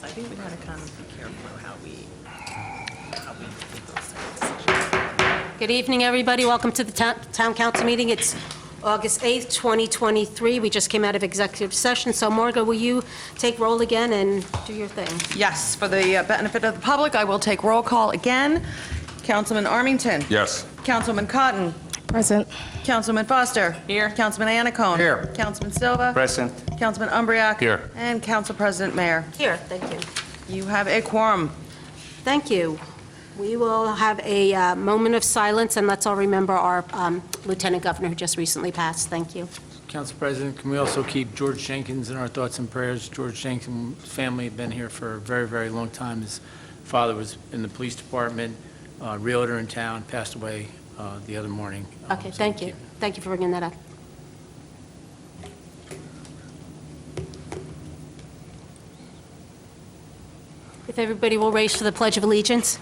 think we gotta kind of be careful how we make those decisions. Good evening, everybody. Welcome to the Town Council meeting. It's August 8th, 2023. We just came out of executive session. So, Margo, will you take roll again and do your thing? Yes, for the benefit of the public, I will take roll call again. Councilman Armington. Yes. Councilman Cotton. Present. Councilman Foster. Here. Councilman Anacone. Here. Councilman Silva. Present. Councilman Umbriak. Here. And Council President Mayer. Here, thank you. You have a quorum. Thank you. We will have a moment of silence, and let's all remember our Lieutenant Governor who just recently passed. Thank you. Council President, can we also keep George Jenkins in our thoughts and prayers? George Jenkins' family had been here for a very, very long time. His father was in the police department, realtor in town, passed away the other morning. Okay, So thank you. keep- Thank you for bringing that up. If everybody will raise for the Pledge of Allegiance.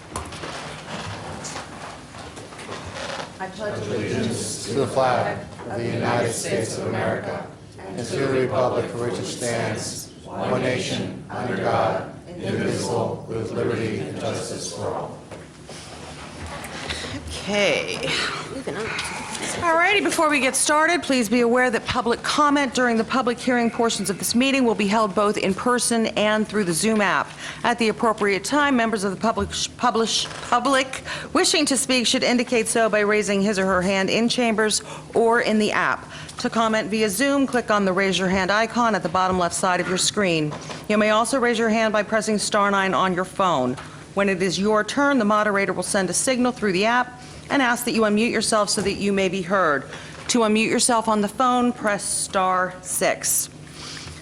To the flag of the United States of America and to the republic for which it stands, one nation, under God, indivisible, with liberty and justice for all. Okay. Moving on. All righty, before we get started, please be aware that public comment during the public hearing portions of this meeting will be held both in person and through the Zoom app. At the appropriate time, members of the public wishing to speak should indicate so by raising his or her hand in chambers or in the app. To comment via Zoom, click on the Raise Your Hand icon at the bottom left side of your screen. You may also raise your hand by pressing *9 on your phone. When it is your turn, the moderator will send a signal through the app and ask that you unmute yourself so that you may be heard. To unmute yourself on the phone, press *6.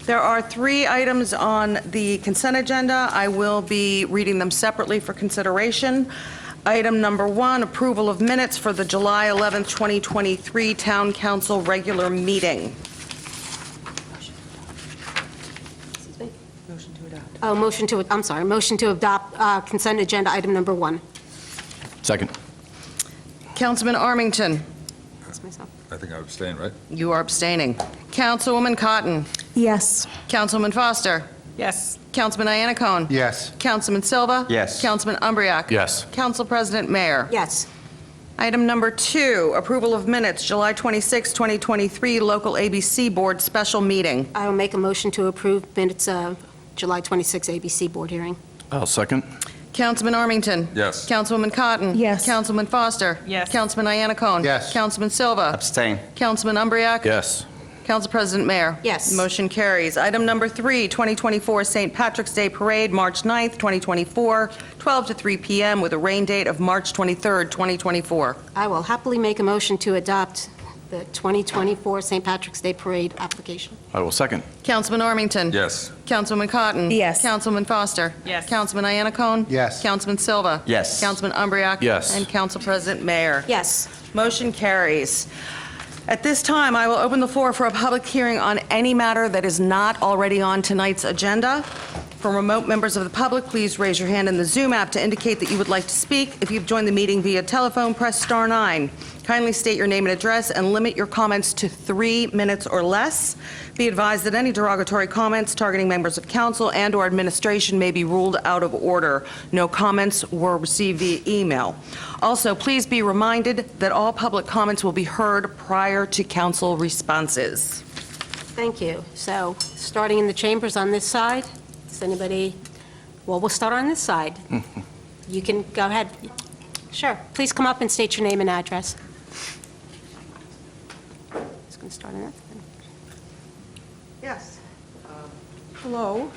There are 3 items on the consent agenda. I will be reading them separately for consideration. Item number 1, approval of minutes for the July 11th, 2023 Town Council regular meeting. Oh, motion to adopt consent agenda item number 1. Second. Councilman Armington, That's myself. I think I abstain, right? you are abstaining. Councilwoman Cotton, Yes. Councilman Foster, Yes. Councilman Iannacone. Yes. Councilman Silva. Yes. Councilman Umbriak. Yes. Council President Mayer. Yes. Item number 2, approval of minutes, July 26, 2023, local ABC Board special meeting. I will make a motion to approve minutes of July 26 ABC Board hearing. I'll second. Councilman Armington. Yes. Councilwoman Cotton. Yes. Councilman Foster. Yes. Councilman Iannacone. Yes. Councilman Silva. Abstain. Councilman Umbriak. Yes. Council President Mayer. Yes. Motion carries. Item number 3, 2024 St. Patrick's Day Parade, March 9th, 2024, 12 to 3 p.m. with a rain date of March 23rd, 2024. I will happily make a motion to adopt the 2024 St. Patrick's Day Parade application. I will second. Councilman Armington. Yes. Councilwoman Cotton. Yes. Councilman Foster. Yes. Councilman Iannacone. Yes. Councilman Silva. Yes. Councilman Umbriak. Yes. And Council President Mayer. Yes. Motion carries. At this time, I will open the floor for a public hearing on any matter that is not already on tonight's agenda. For remote members of the public, please raise your hand in the Zoom app to indicate that you would like to speak. If you've joined the meeting via telephone, press *9. Kindly state your name and address and limit your comments to 3 minutes or less. Be advised that any derogatory comments targeting members of council and/or administration may be ruled out of order. No comments were received via email. Also, please be reminded that all public comments will be heard prior to council responses. Thank you. So, starting in the chambers on this side, does anybody, well, we'll start on this side. You can go ahead. Sure. Please come up and state your name and address. Just going to start on that. Yes. Hello,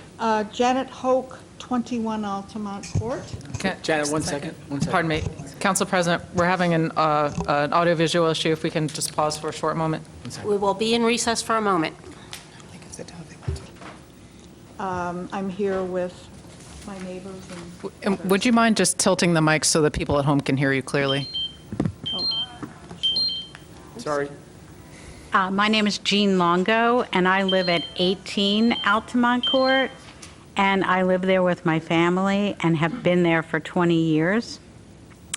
Janet Hoke, 21 Altamont Court. Janet, one second. Pardon me. Council President, we're having an audiovisual issue. If we can just pause for a short moment. We will be in recess for a moment. I'm here with my neighbors and And would you mind just tilting the mic so that people at home can hear you clearly? Sorry. My name is Jean Longo, and I live at 18 Altamont Court, and I live there with my family and have been there for 20 years.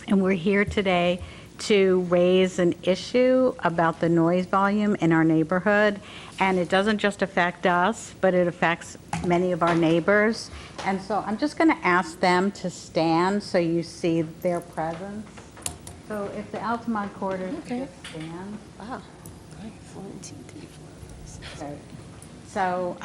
And we're here today to raise an issue about the noise volume in our neighborhood, and it doesn't just affect us, but it affects many of our neighbors. And so I'm just going to ask them to stand so you see their presence. So if the Altamont Quarters just stand. Wow. Okay. So,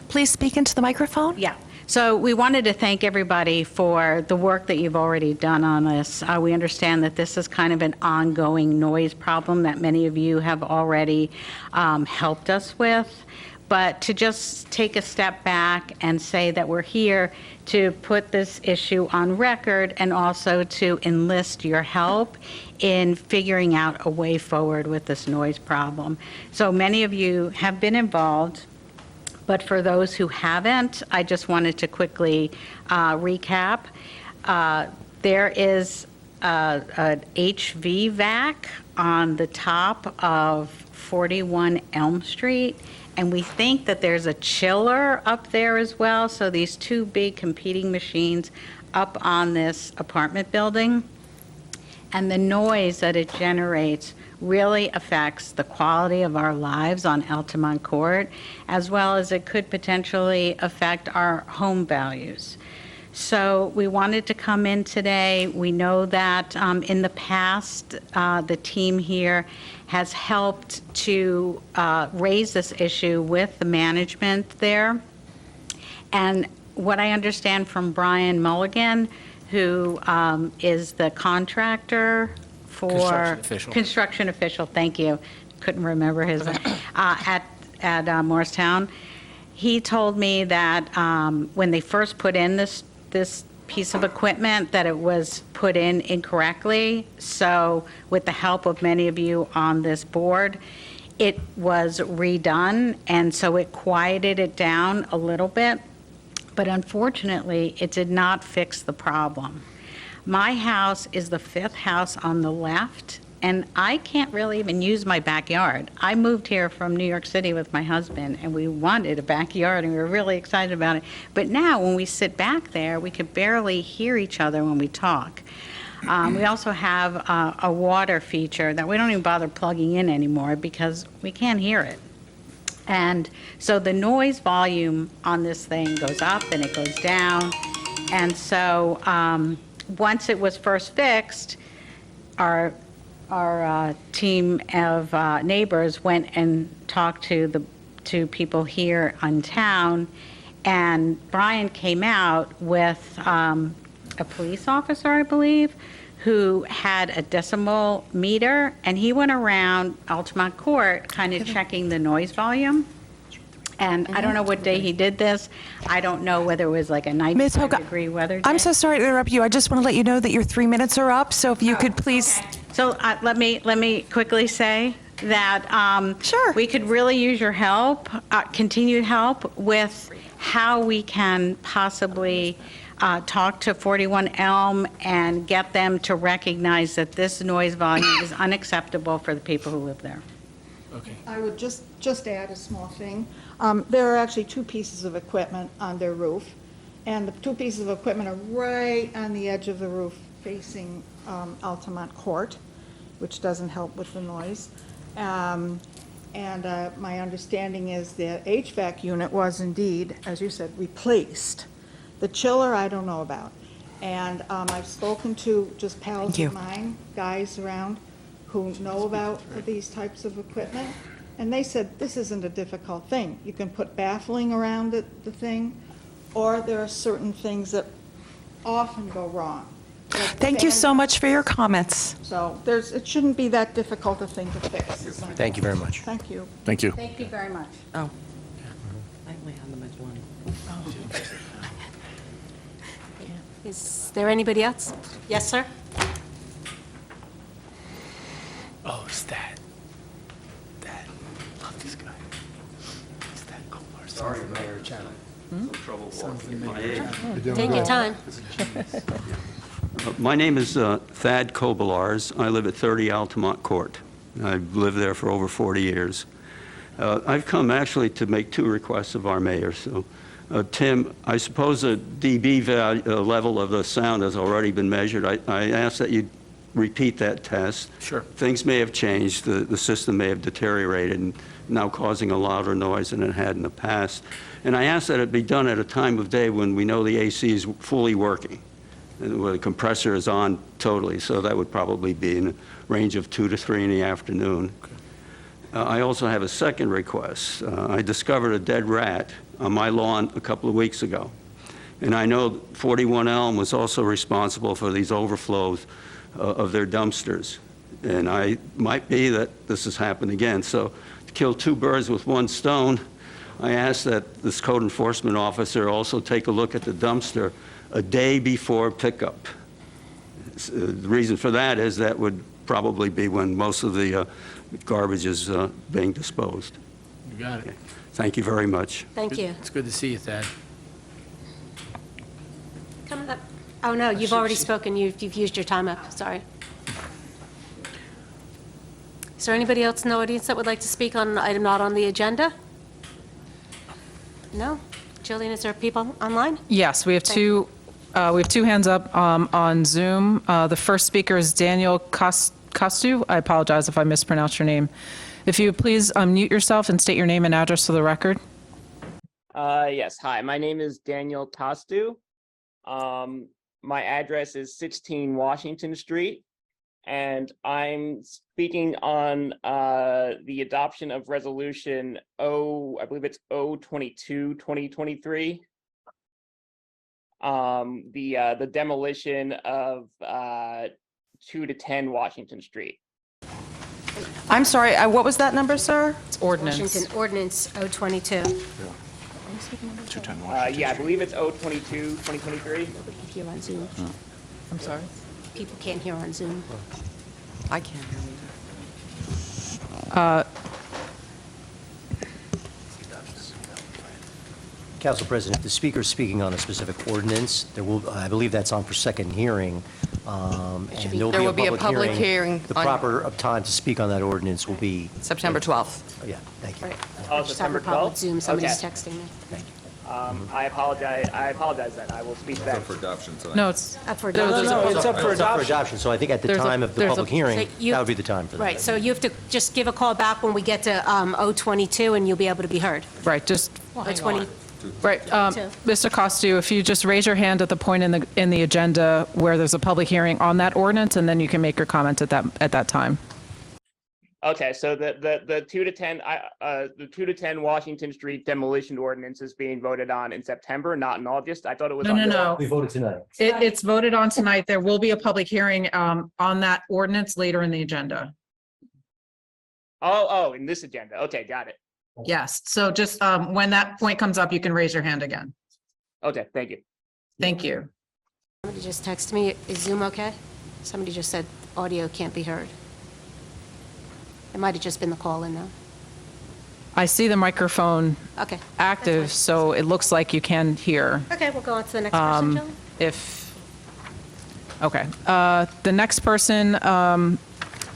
Please speak into the microphone. yeah. So we wanted to thank everybody for the work that you've already done on this. We understand that this is kind of an ongoing noise problem that many of you have already helped us with. But to just take a step back and say that we're here to put this issue on record and also to enlist your help in figuring out a way forward with this noise problem. So many of you have been involved. But for those who haven't, I just wanted to quickly recap. There is an HVAC on the top of 41 Elm Street, and we think that there's a chiller up there as well. So these two big competing machines up on this apartment building. And the noise that it generates really affects the quality of our lives on Altamont Court, as well as it could potentially affect our home values. So we wanted to come in today. We know that in the past, the team here has helped to raise this issue with the management there. And what I understand from Brian Mulligan, who is the contractor for... Construction official. Construction official, thank you. Couldn't remember his, at Morristown. He told me that when they first put in this piece of equipment, that it was put in incorrectly. So with the help of many of you on this board, it was redone, and so it quieted it down a little bit. But unfortunately, it did not fix the problem. My house is the fifth house on the left, and I can't really even use my backyard. I moved here from New York City with my husband, and we wanted a backyard, and we were really excited about it. But now, when we sit back there, we could barely hear each other when we talk. We also have a water feature that we don't even bother plugging in anymore because we can't hear it. And so the noise volume on this thing goes up and it goes down. And so once it was first fixed, our team of neighbors went and talked to people here in town, and Brian came out with a police officer, I believe, who had a decimal meter, and he went around Altamont Court kind of checking the noise volume. And I don't know what day he did this. I don't know whether it was like a Ms. Hoke, 95-degree weather day. I'm so sorry to interrupt you. I just want to let you know that your 3 minutes are up, so if you could please... So let me quickly say that Sure. we could really use your help, continued help with how we can possibly talk to 41 Elm and get them to recognize that this noise volume is unacceptable for the people who live there. Okay. I would just add a small thing. There are actually two pieces of equipment on their roof, and the two pieces of equipment are right on the edge of the roof facing Altamont Court, which doesn't help with the noise. And my understanding is the HVAC unit was indeed, as you said, replaced. The chiller, I don't know about. And I've spoken to just pals Thank you. of mine, guys around, who know about these types of equipment, and they said, this isn't a difficult thing. You can put baffling around the thing, or there are certain things that often go wrong. Like Thank you fans. so much for your comments. So it shouldn't be that difficult a thing to fix. is my Thank you very much. Thank you. Thank you. Thank you very much. Oh. Is there anybody else? Yes, sir? Oh, it's that. Love this guy. It's that Kolar. Sorry, Mayor Channel. Take your time. My name is Thad Kobalars. I live at 30 Altamont Court. I've lived there for over 40 years. I've come actually to make two requests of our mayor. So, Tim, I suppose the dB level of the sound has already been measured. I ask that you repeat that test. Sure. Things may have changed, the system may have deteriorated and now causing a louder noise than it had in the past. And I ask that it be done at a time of day when we know the AC is fully working, and where the compressor is on totally, so that would probably be in the range of 2 to 3 in the afternoon. I also have a second request. I discovered a dead rat on my lawn a couple of weeks ago. And I know 41 Elm was also responsible for these overflows of their dumpsters. And I might be that this has happened again. So to kill 2 birds with 1 stone, I ask that this code enforcement officer also take a look at the dumpster a day before pickup. The reason for that is that would probably be when most of the garbage is being disposed. You got it. Thank you very much. Thank you. It's good to see you, Thad. Coming up. Oh, no, you've already spoken. You've used your time up. Sorry. Is there anybody else in the audience that would like to speak on an item not on the agenda? No? Jillian, is there people online? Yes, we have two hands up on Zoom. The first speaker is Daniel Costu. I apologize if I mispronounced your name. If you would please unmute yourself and state your name and address for the record. Yes. Hi, my name is Daniel Costu. My address is 16 Washington Street, and I'm speaking on the adoption of resolution I believe it's 022-2023. The demolition of 2 to 10 Washington Street. I'm sorry, what was that number, sir? It's ordinance. Washington Ordinance 022. Yeah, I believe it's 022-2023. Nobody can hear on Zoom. I'm sorry? People can't hear on Zoom. I can't hear you. Council President, the speaker is speaking on a specific ordinance. There will, I believe that's on for second hearing. And There will be a public hearing The on- proper time to speak on that ordinance will be, September 12th. yeah, thank you. Right. Oh, Just having a September problem with 12th? Zoom. Somebody's Okay. texting me. Thank you. I apologize then. I will speak then. For adoption tonight. No, it's, Up for There was adoption. No, it's up for It's up for adoption. adoption, so I think at the There's a- time of the there's a- public hearing, So you- that would be the time for that. Right, so you have to just give a call back when we get to 022, and you'll be able to be heard. right, just, 020. right. Mr. Costu, if you just raise your hand at the point in the agenda where there's a public hearing on that ordinance, and then you can make your comment at that time. Okay, so the 2 to 10 the 2 to 10 Washington Street demolition ordinance is being voted on in September, not in August. I thought it was on We voted tonight. It's voted on tonight. There will be a public hearing on that ordinance later in the agenda. Oh, in this agenda. Okay, got it. Yes, so just when that point comes up, you can raise your hand again. Okay, thank you. Thank you. Somebody just texted me, is Zoom okay? Somebody just said audio can't be heard. It might have just been the call in though. I see the microphone Okay. active, That's so it looks like you can hear. fine. Okay, we'll go on to the next person, Jillian. Okay. The next person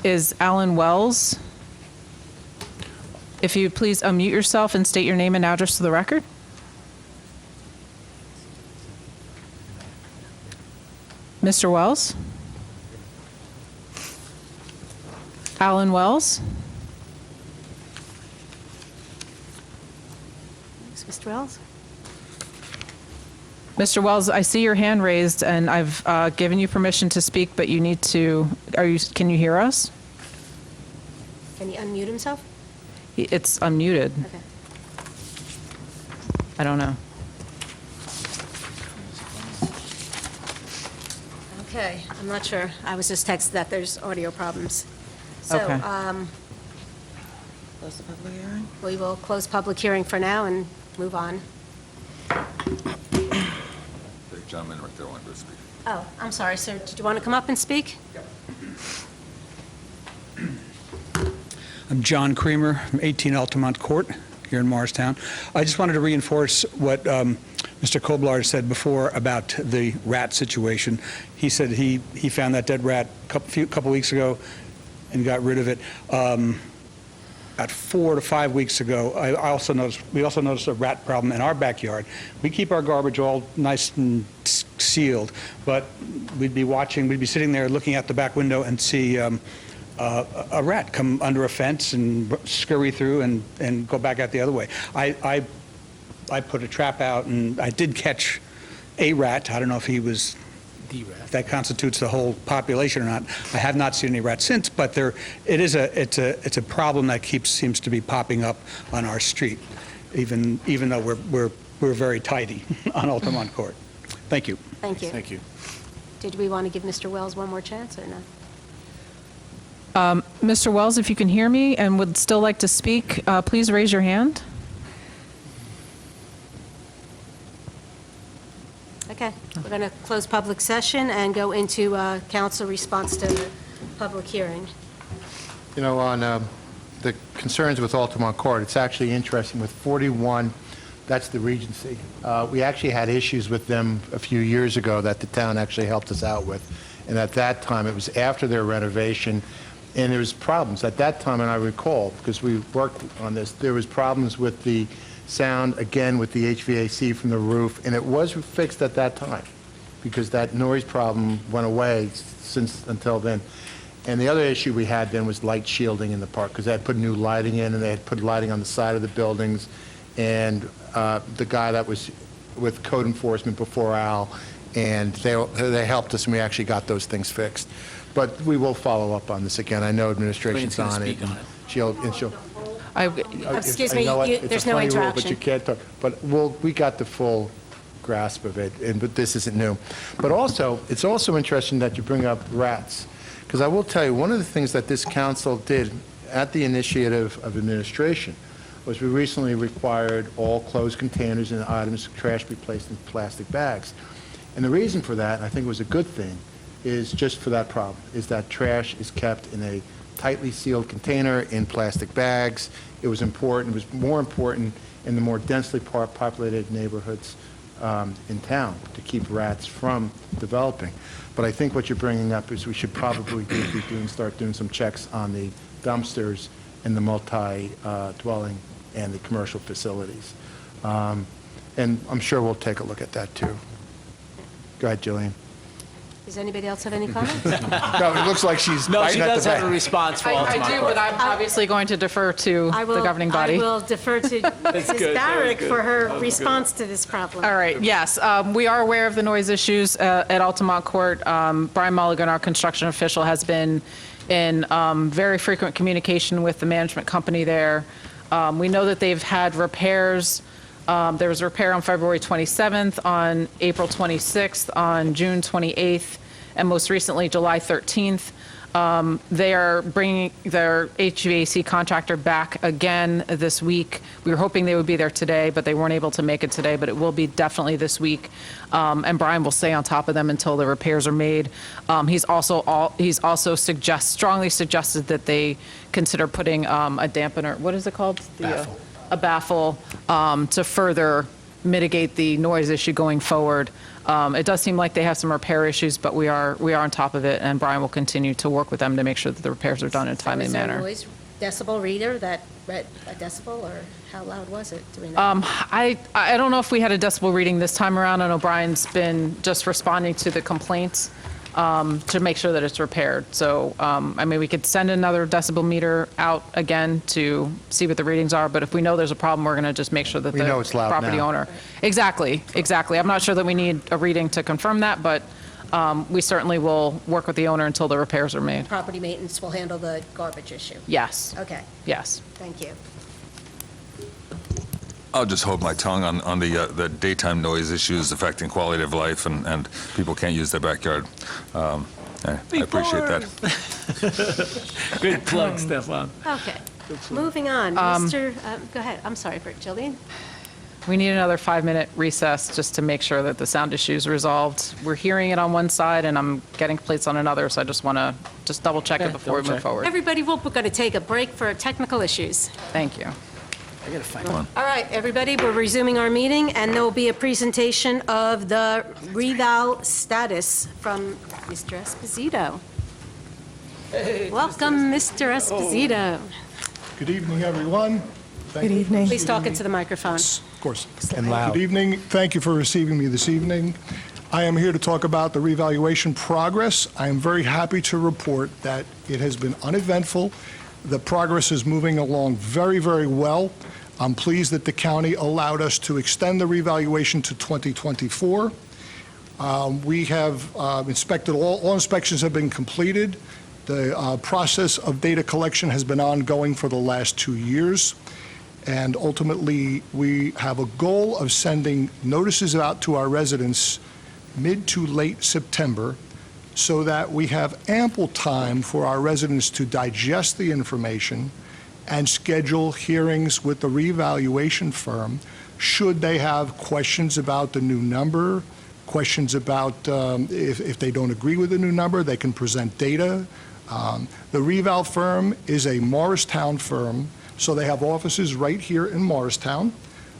is Alan Wells. If you please unmute yourself and state your name and address to the record. Mr. Wells? Alan Wells? Is Mr. Wells? Mr. Wells, I see your hand raised, and I've given you permission to speak, but you need to, can you hear us? Can he unmute himself? It's unmuted. Okay. I don't know. Okay, I'm not sure. I was just texted that there's audio problems. So, Okay. Close the public hearing. we will close public hearing for now and move on. The gentleman right there wanted to speak. Oh, I'm sorry, sir. Did you want to come up and speak? I'm John Creamer from 18 Altamont Court here in Morristown. I just wanted to reinforce what Mr. Koblar said before about the rat situation. He said he found that dead rat a couple weeks ago and got rid of it. About 4 to 5 weeks ago, we also noticed a rat problem in our backyard. We keep our garbage all nice and sealed, but we'd be sitting there looking out the back window and see a rat come under a fence and scurry through and go back out the other way. I put a trap out, and I did catch a rat. I don't know if he was, if that constitutes the whole population or not. I have not seen any rats since, but it's a problem that seems to be popping up on our street, even though we're very tidy on Altamont Court. Thank you. Thank you. Thank you. Did we want to give Mr. Wells one more chance or no? Mr. Wells, if you can hear me and would still like to speak, please raise your hand. Okay, we're going to close public session and go into council response to the public hearing. You know, on the concerns with Altamont Court, it's actually interesting with 41, that's the Regency. We actually had issues with them a few years ago that the town actually helped us out with. And at that time, it was after their renovation, and there was problems. At that time, and I recall, because we worked on this, there was problems with the sound, again, with the HVAC from the roof, and it was fixed at that time, because that noise problem went away until then. And the other issue we had then was light shielding in the park, because they had put new lighting in, and they had put lighting on the side of the buildings, and the guy that was with code enforcement before Al, and they helped us, and we actually got those things fixed. But we will follow up on this again. I know administration's on it. Speak on it. She'll Excuse I me, know there's no It's a funny rule, but interaction. you can't talk. But we got the full grasp of it, but this isn't new. But also, it's also interesting that you bring up rats, because I will tell you, one of the things that this council did at the initiative of administration was we recently required all closed containers and items of trash be placed in plastic bags. And the reason for that, and I think it was a good thing, is just for that problem, is that trash is kept in a tightly sealed container in plastic bags. It was important. It was more important in the more densely populated neighborhoods in town to keep rats from developing. But I think what you're bringing up is we should probably start doing some checks on the dumpsters in the multi-dwelling and the commercial facilities. And I'm sure we'll take a look at that too. Go ahead, Jillian. Does anybody else have any comments? No, it looks like she's No, she biting at does the have a bait. response for I Altamont do, Court. but I'm obviously going to defer to the governing body. I will defer to Mrs. good, Barrick that was for good. her That was response to this problem. All right, yes, we are aware of the noise issues at Altamont Court. Brian Mulligan, our construction official, has been in very frequent communication with the management company there. We know that they've had repairs. There was a repair on February 27th, on April 26th, on June 28th, and most recently, July 13th. They are bringing their HVAC contractor back again this week. We were hoping they would be there today, but they weren't able to make it today, but it will be definitely this week. And Brian will stay on top of them until the repairs are made. He's also strongly suggested that they consider putting a dampener, what is it called? Baffle. A baffle to further mitigate the noise issue going forward. It does seem like they have some repair issues, but we are on top of it, and Brian will continue to work with them to make sure that the repairs are done in a timely manner. Was there a noise decibel reader that read a decibel, or how loud was it? Do we know? I don't know if we had a decibel reading this time around. I know Brian's been just responding to the complaints to make sure that it's repaired. So, I mean, we could send another decibel meter out again to see what the readings are, but if we know there's a problem, we're going to just make sure that We the know it's loud property now. owner. Exactly. I'm not sure that we need a reading to confirm that, but we certainly will work with the owner until the repairs are made. Property maintenance will handle the garbage issue. Yes, Okay, yes. thank you. I'll just hold my tongue on the daytime noise issues affecting quality of life, and people can't use their backyard. I appreciate that. Good plug, Stefan. Okay, moving on. Mr., go ahead. I'm sorry, Jillian. We need another 5-minute recess just to make sure that the sound issue is resolved. We're hearing it on one side, and I'm getting complaints on another, so I just want to just double check it before we double move check. forward. Everybody, we're going to take a break for technical issues. Thank you. I gotta find one. All right, everybody, we're resuming our meeting, and there will be a presentation of the reval status from Mr. Esposito. Welcome, Mr. Esposito. Good evening, everyone. Good evening. Please talk into the microphone. Of course. And loud. Good evening. Thank you for receiving me this evening. I am here to talk about the revaluation progress. I am very happy to report that it has been uneventful. The progress is moving along very, very well. I'm pleased that the county allowed us to extend the revaluation to 2024. We have inspected, all inspections have been completed. The process of data collection has been ongoing for the last 2 years. And ultimately, we have a goal of sending notices out to our residents mid to late September so that we have ample time for our residents to digest the information and schedule hearings with the revaluation firm should they have questions about the new number, questions about if they don't agree with the new number, they can present data. The reval firm is a Morristown firm, so they have offices right here in Morristown.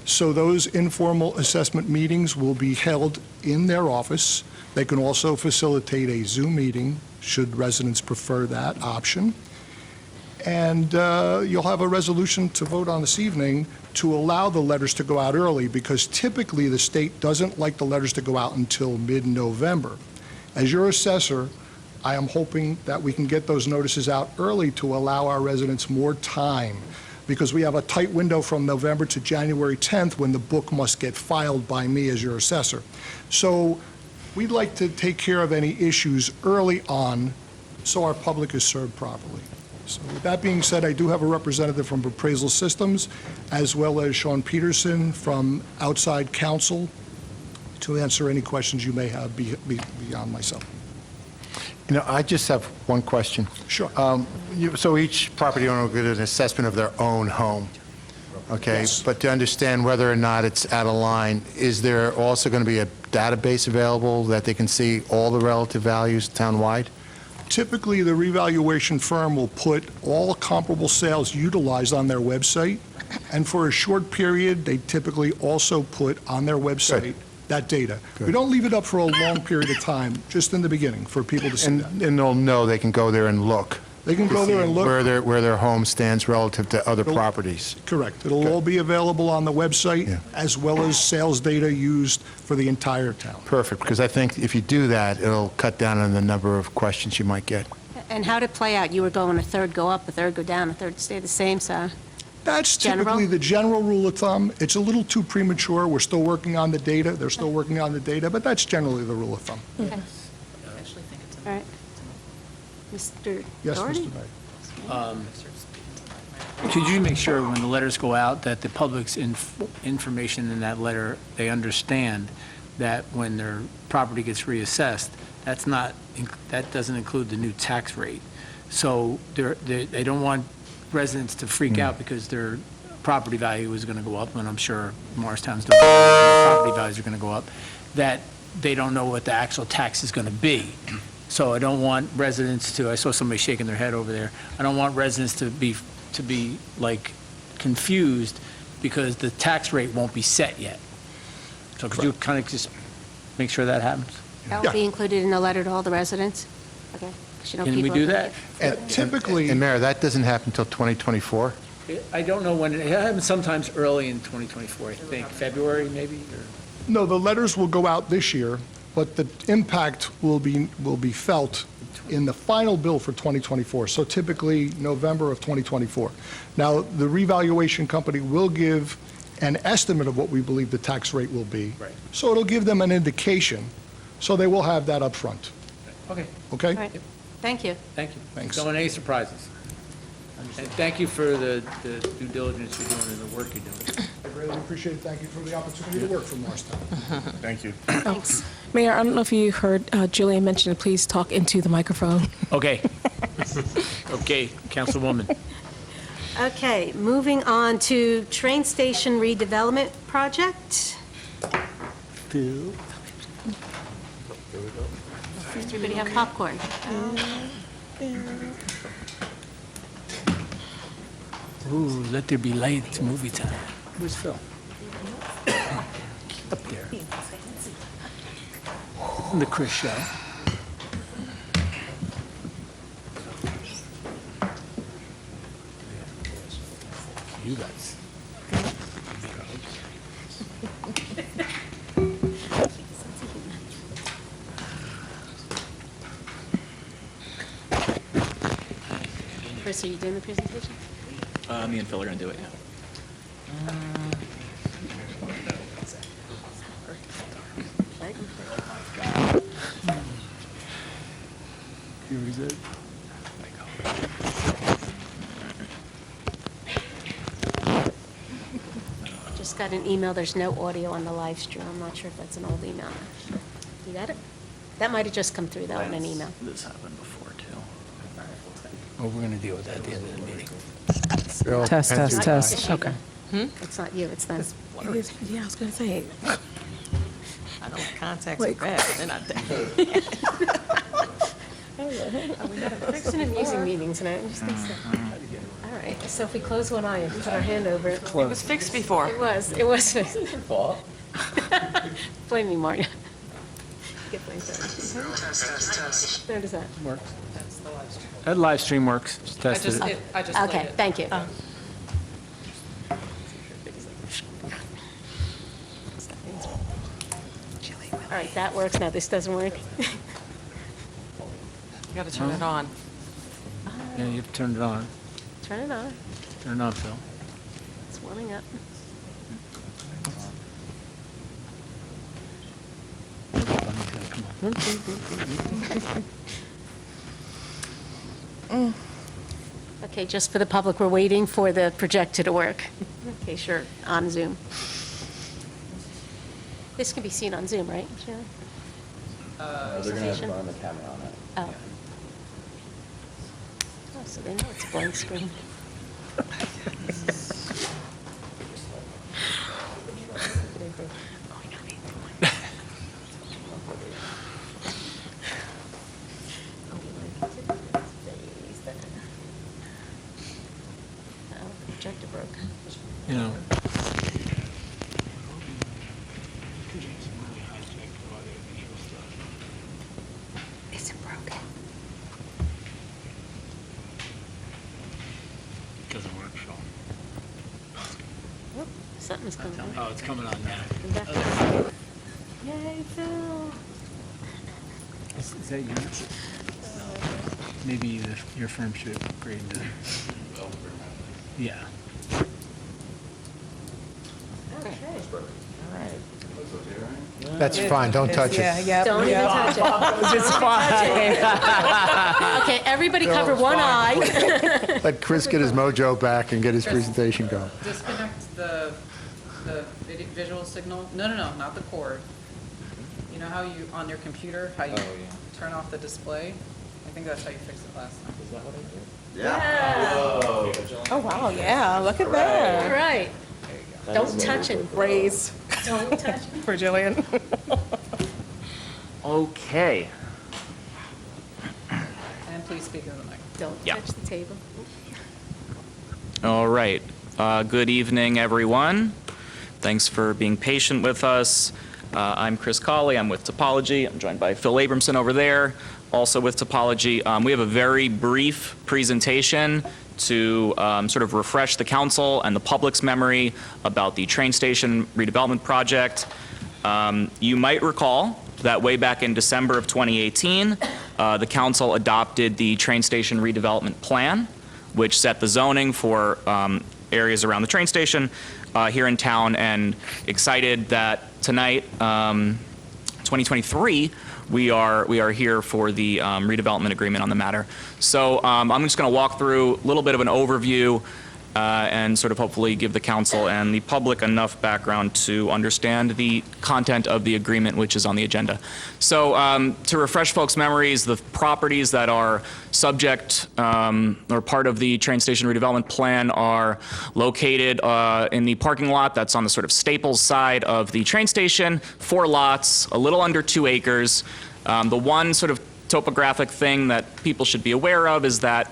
So those informal assessment meetings will be held in their office. They can also facilitate a Zoom meeting, should residents prefer that option. And you'll have a resolution to vote on this evening to allow the letters to go out early, because typically the state doesn't like the letters to go out until mid-November. As your assessor, I am hoping that we can get those notices out early to allow our residents more time, because we have a tight window from November to January 10th when the book must get filed by me as your assessor. So we'd like to take care of any issues early on so our public is served properly. So with that being said, I do have a representative from Appraisal Systems, as well as Sean Peterson from outside counsel, to answer any questions you may have beyond myself. You know, I just have one question. Sure. So each property owner will get an assessment of their own home, okay? Yes. But to understand whether or not it's out of line, is there also going to be a database available that they can see all the relative values townwide? Typically, the revaluation firm will put all comparable sales utilized on their website, and for a short period, they typically also put on their website Good. that data. We Good. don't leave it up for a long period of time, just in the beginning, for people to see And that. they'll know they can go there and look. They can to go there see and look. where their home stands relative to other Go- properties. Correct. It'll all be available on the website, Yeah. as well as sales data used for the entire town. Perfect, because I think if you do that, it'll cut down on the number of questions you might get. And how'd it play out? You were going a third go up, a third go down, a third stay the same, so, That's General? typically the general rule of thumb. It's a little too premature. We're still working on the data. They're still working on the data, but that's generally the rule of thumb. okay. All right. Mr. Yes, Doherty? Mr. Knight. Could you make sure when the letters go out that the public's information in that letter, they understand that when their property gets reassessed, that doesn't include the new tax rate. So they don't want residents to freak out because their property value is going to go up, and I'm sure Morristown's doing property values are going to go up, that they don't know what the actual tax is going to be. So I don't want residents to, I saw somebody shaking their head over there, I don't want residents to be like confused because the tax rate won't be set yet. So could you kind of just make sure that happens? That will be included in the letter to all the residents? Okay. 'Cause you know Can we people- do that? Typically, And Mayor, that doesn't happen until 2024? I don't know when, it happens sometimes early in 2024, I think, February maybe, or? no, the letters will go out this year, but the impact will be felt in the final bill for 2024, so typically November of 2024. Now, the revaluation company will give an estimate of what we believe the tax rate will be. Right. So it'll give them an indication, so they will have that up front. Okay, Okay? All right. Thank you. thank you. Thanks. Don't want any surprises. And thank you for the due diligence you're doing and the work you're doing. I really appreciate it. Thank you for the opportunity to work for Morristown. Thank you. Thanks. Mayor, I don't know if you heard Julian mention, please talk into the microphone. Okay. Okay, Councilwoman. Okay, moving on to train station redevelopment project. Everybody have popcorn? Ooh, let there be light, it's movie time. Where's Phil? Up there. The Chris Show. You guys. Chris, are you doing the presentation? Me and Phil are going to do it, yeah. Just got an email, there's no audio on the live stream. I'm not sure if that's an old email. You got it? That might have just come through, though, in an email. This happened before, too. Well, we're going to deal with that at the end of the meeting. Bill, Test, Pen's test, aye. test. Okay. It's not you, it's them. Yeah, I was going to say. I know contacts Wait. are bad, but they're not there. Fixing and using meetings, and I'm just going to say. All right, so if we close one eye and put our hand over it. It was fixed before. It was. Blame me, Mario. Get blamed for it. How does that? Works. That live stream works. Just tested it. Okay, thank you. All right, that works. Now this doesn't work. You got to turn it on. Yeah, you have to turn it on. Turn it on. Turn it on, Phil. It's warming up. Okay, just for the public, we're waiting for the projector to work. Okay, sure, on Zoom. This can be seen on Zoom, right, Sharon? They're going to have to run the camera on it. Oh. Oh, so they know it's a blank screen. Oh, the projector broke. You know. Is it broken? Doesn't work, Phil. Something's coming on. Oh, it's coming on now. Yay, Phil. Is that you? Maybe your firm should upgrade the. Yeah. That's fine, don't touch it. Don't even touch it. Okay, everybody cover one eye. Let Chris get his mojo back and get his presentation going. Disconnect the visual signal. No, not the cord. You know how you, on your computer, how you turn off the display? I think that's how you fixed it last time. Is that what I did? Oh, wow, yeah, look at All that. right. Don't touch it. Raise Don't touch it. for Jillian. Okay. And please speak into the mic. Don't Yeah. touch the table. All right. Good evening, everyone. Thanks for being patient with us. I'm Chris Colley. I'm with Topology. I'm joined by Phil Abramson over there, also with Topology. We have a very brief presentation to sort of refresh the council and the public's memory about the train station redevelopment project. You might recall that way back in December of 2018, the council adopted the train station redevelopment plan, which set the zoning for areas around the train station here in town, and excited that tonight, 2023, we are here for the redevelopment agreement on the matter. So I'm just going to walk through a little bit of an overview and sort of hopefully give the council and the public enough background to understand the content of the agreement, which is on the agenda. So to refresh folks' memories, the properties that are subject or part of the train station redevelopment plan are located in the parking lot that's on the sort of Staples side of the train station, 4 lots, a little under 2 acres. The one sort of topographic thing that people should be aware of is that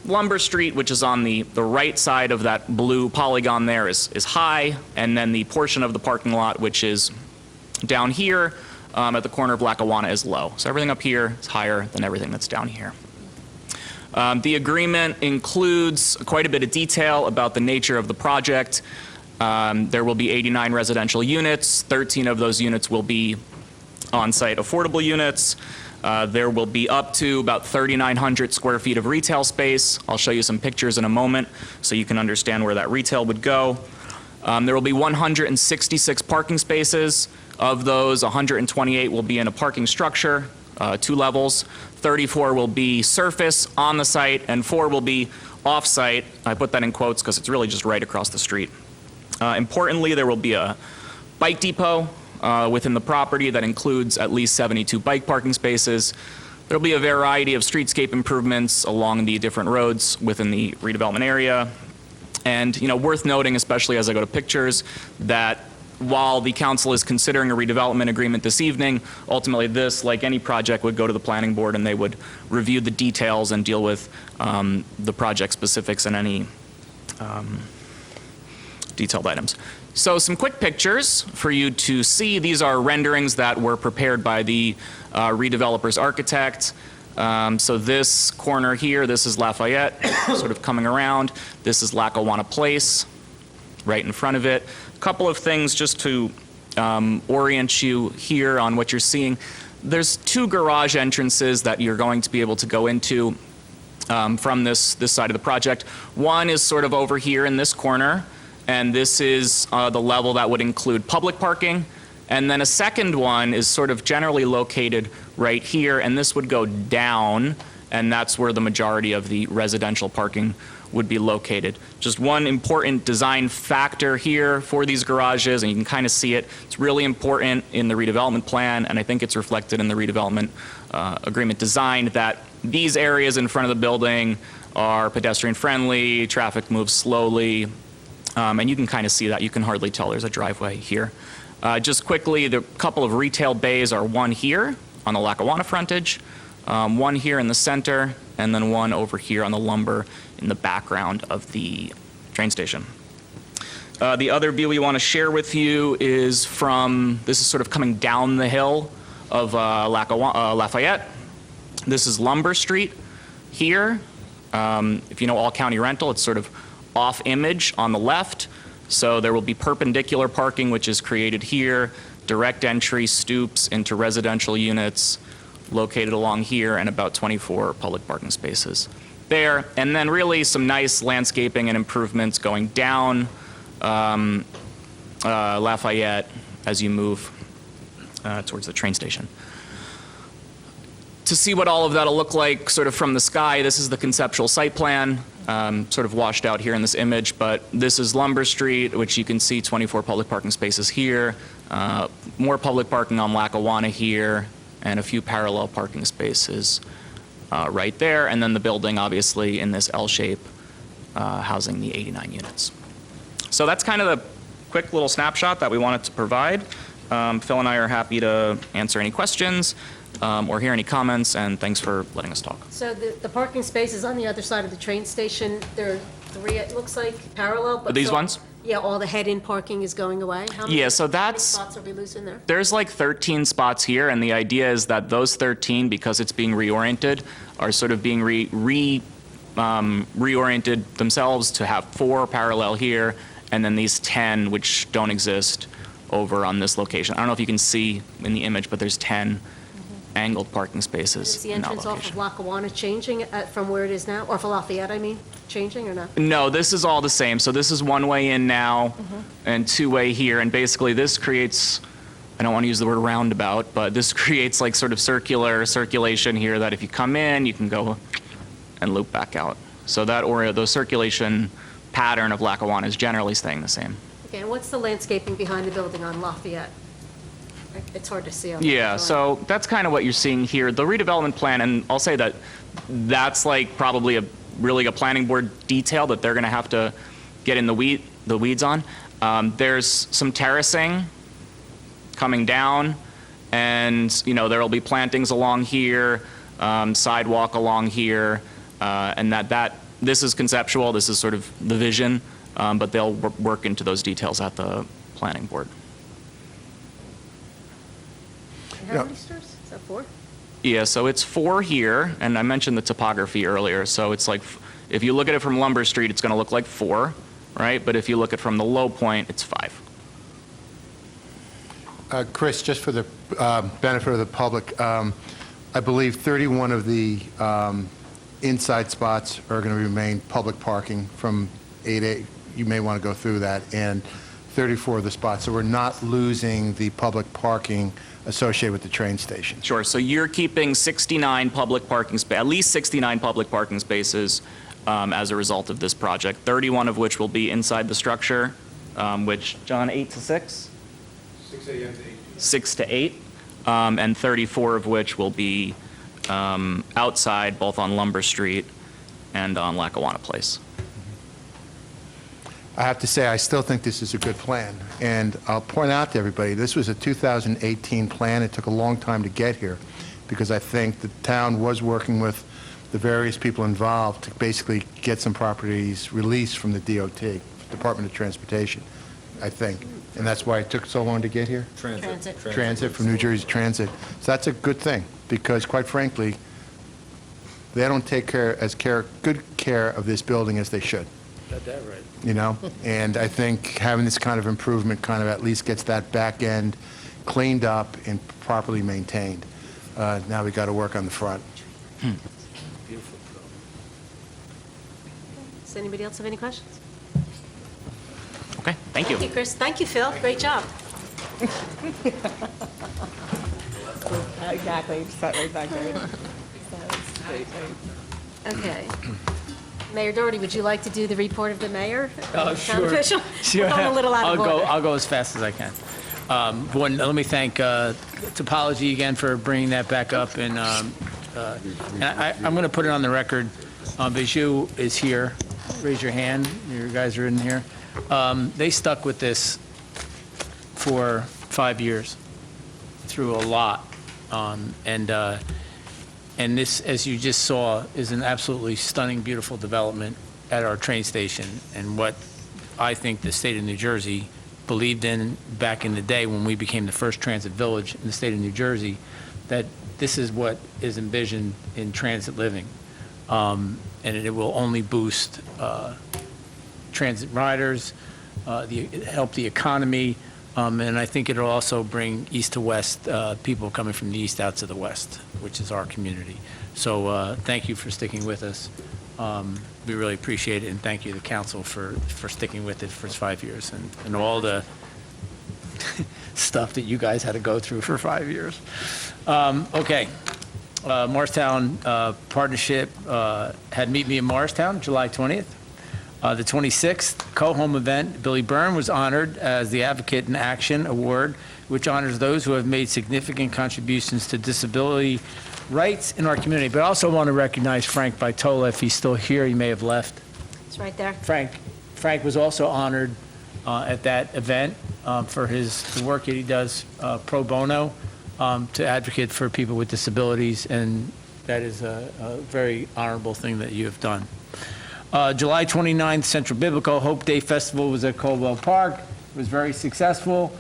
Lumber Street, which is on the right side of that blue polygon there, is high, and then the portion of the parking lot which is down here at the corner of Lackawanna is low. So everything up here is higher than everything that's down here. The agreement includes quite a bit of detail about the nature of the project. There will be 89 residential units. 13 of those units will be on-site affordable units. There will be up to about 3,900 square feet of retail space. I'll show you some pictures in a moment so you can understand where that retail would go. There will be 166 parking spaces. Of those, 128 will be in a parking structure, 2 levels. 34 will be surface on the site, and 4 will be off-site. I put that in quotes because it's really just right across the street. Importantly, there will be a bike depot within the property that includes at least 72 bike parking spaces. There'll be a variety of streetscape improvements along the different roads within the redevelopment area. And, worth noting, especially as I go to pictures, that while the council is considering a redevelopment agreement this evening, ultimately this, like any project, would go to the planning board and they would review the details and deal with the project specifics and any detailed items. So some quick pictures for you to see. These are renderings that were prepared by the redeveloper's architect. So this corner here, this is Lafayette, sort of coming around. This is Lackawanna Place, right in front of it. A couple of things just to orient you here on what you're seeing. There's 2 garage entrances that you're going to be able to go into from this side of the project. One is sort of over here in this corner, and this is the level that would include public parking. And then a second one is sort of generally located right here, and this would go down, and that's where the majority of the residential parking would be located. Just one important design factor here for these garages, and you can kind of see it. It's really important in the redevelopment plan, and I think it's reflected in the redevelopment agreement design, that these areas in front of the building are pedestrian friendly, traffic moves slowly, and you can kind of see that. You can hardly tell there's a driveway here. Just quickly, the couple of retail bays are one here on the Lackawanna frontage, one here in the center, and then one over here on the lumber in the background of the train station. The other view we want to share with you is this is sort of coming down the hill of Lafayette. This is Lumber Street here. If you know All County Rental, it's sort of off image on the left. So there will be perpendicular parking, which is created here, direct entry stoops into residential units located along here, and about 24 public parking spaces there. And then really some nice landscaping and improvements going down Lafayette as you move towards the train station. To see what all of that'll look like sort of from the sky, this is the conceptual site plan, sort of washed out here in this image, but this is Lumber Street, which you can see 24 public parking spaces here, more public parking on Lackawanna here, and a few parallel parking spaces right there, and then the building obviously in this L shape housing the 89 units. So that's kind of the quick little snapshot that we wanted to provide. Phil and I are happy to answer any questions or hear any comments, and thanks for letting us talk. So the parking spaces on the other side of the train station, there are 3, it looks like, parallel. But These ones? Yeah, all the head-in parking is going away? How many, Yeah, so that's... How many spots are we losing there? There's like 13 spots here, and the idea is that those 13, because it's being reoriented, are sort of being reoriented themselves to have 4 parallel here, and then these 10 which don't exist over on this location. I don't know if you can see in the image, but there's 10 angled parking spaces Is the in that entrance off location. of Lackawanna changing from where it is now? Or for Lafayette, I mean, changing or not? No, this is all the same. So this is one way in now and 2-way here. And basically this creates, I don't want to use the word roundabout, but this creates like sort of circulation here that if you come in, you can go and loop back out. So that the circulation pattern of Lackawanna is generally staying the same. Okay, and what's the landscaping behind the building on Lafayette? It's hard to see. On Yeah, the so that's kind of what you're seeing here. The redevelopment plan, and I'll say that that's like probably really a planning board detail that they're going to have to get in the weeds on. There's some terracing coming down, and there will be plantings along here, sidewalk along here, and this is conceptual. This is sort of the vision, but they'll work into those details at the planning board. How many stores? Is that 4? Yeah, so it's 4 here, and I mentioned the topography earlier. So it's like, if you look at it from Lumber Street, it's going to look like 4, right? But if you look at it from the low point, it's 5. Chris, just for the benefit of the public, I I believe 31 of the inside spots are going to remain public parking from 8A. You may want to go through that, and 34 of the spots. So we're not losing the public parking associated with the train station. Sure, so you're keeping 69 public parking, at least 69 public parking spaces as a result of this project, 31 of which will be inside the structure, which, John, 8 to 6? 6 a.m. to 8. 6 to 8, and 34 of which will be outside, both on Lumber Street and on Lackawanna Place. I have to say, I still think this is a good plan. And I'll point out to everybody, this was a 2018 plan. It took a long time to get here because I think the town was working with the various people involved to basically get some properties released from the DOT, Department of Transportation, I think. And that's why it took so long to get here? Transit, from New Jersey Transit. So that's a good thing because, quite frankly, they don't take good care of this building as they should. Got that right. You know, and I think having this kind of improvement kind of at least gets that back end cleaned up and properly maintained. Now we got to work on the front. Beautiful. Does anybody else have any questions? Okay, thank you. Thank you, Chris. Thank you, Phil. Great job. Exactly, sat right back there. Okay. Mayor Doherty, would you like to do the report of the mayor? Oh, Town sure. official? Sure. We're going a little out of order. I'll go as fast as I can. Let me thank Topology again for bringing that back up, and I'm going to put it on the record. Bijou is here. Raise your hand. You guys are in here. They stuck with this for 5 years, through a lot, and this, as you just saw, is an absolutely stunning, beautiful development at our train station, and what I think the state of New Jersey believed in back in the day when we became the first transit village in the state of New Jersey, that this is what is envisioned in transit living. And it will only boost transit riders, help the economy, and I think it'll also bring east to west people coming from the east out to the west, which is our community. So thank you for sticking with us. We really appreciate it, and thank you to the council for sticking with it for 5 years and all the stuff that you guys had to go through for 5 years. Okay. Morristown Partnership had Meet Me in Morristown, July 20th. The 26th, co-home event, Billy Byrne was honored as the Advocate in Action Award, which honors those who have made significant contributions to disability rights in our community. But I also want to recognize Frank Vitola, if he's still here. He may have left. It's right there. Frank was also honored at that event for the work that he does pro bono to advocate for people with disabilities, and that is a very honorable thing that you have done. July 29th, Central Biblical Hope Day Festival was at Coldwell Park. It was very successful.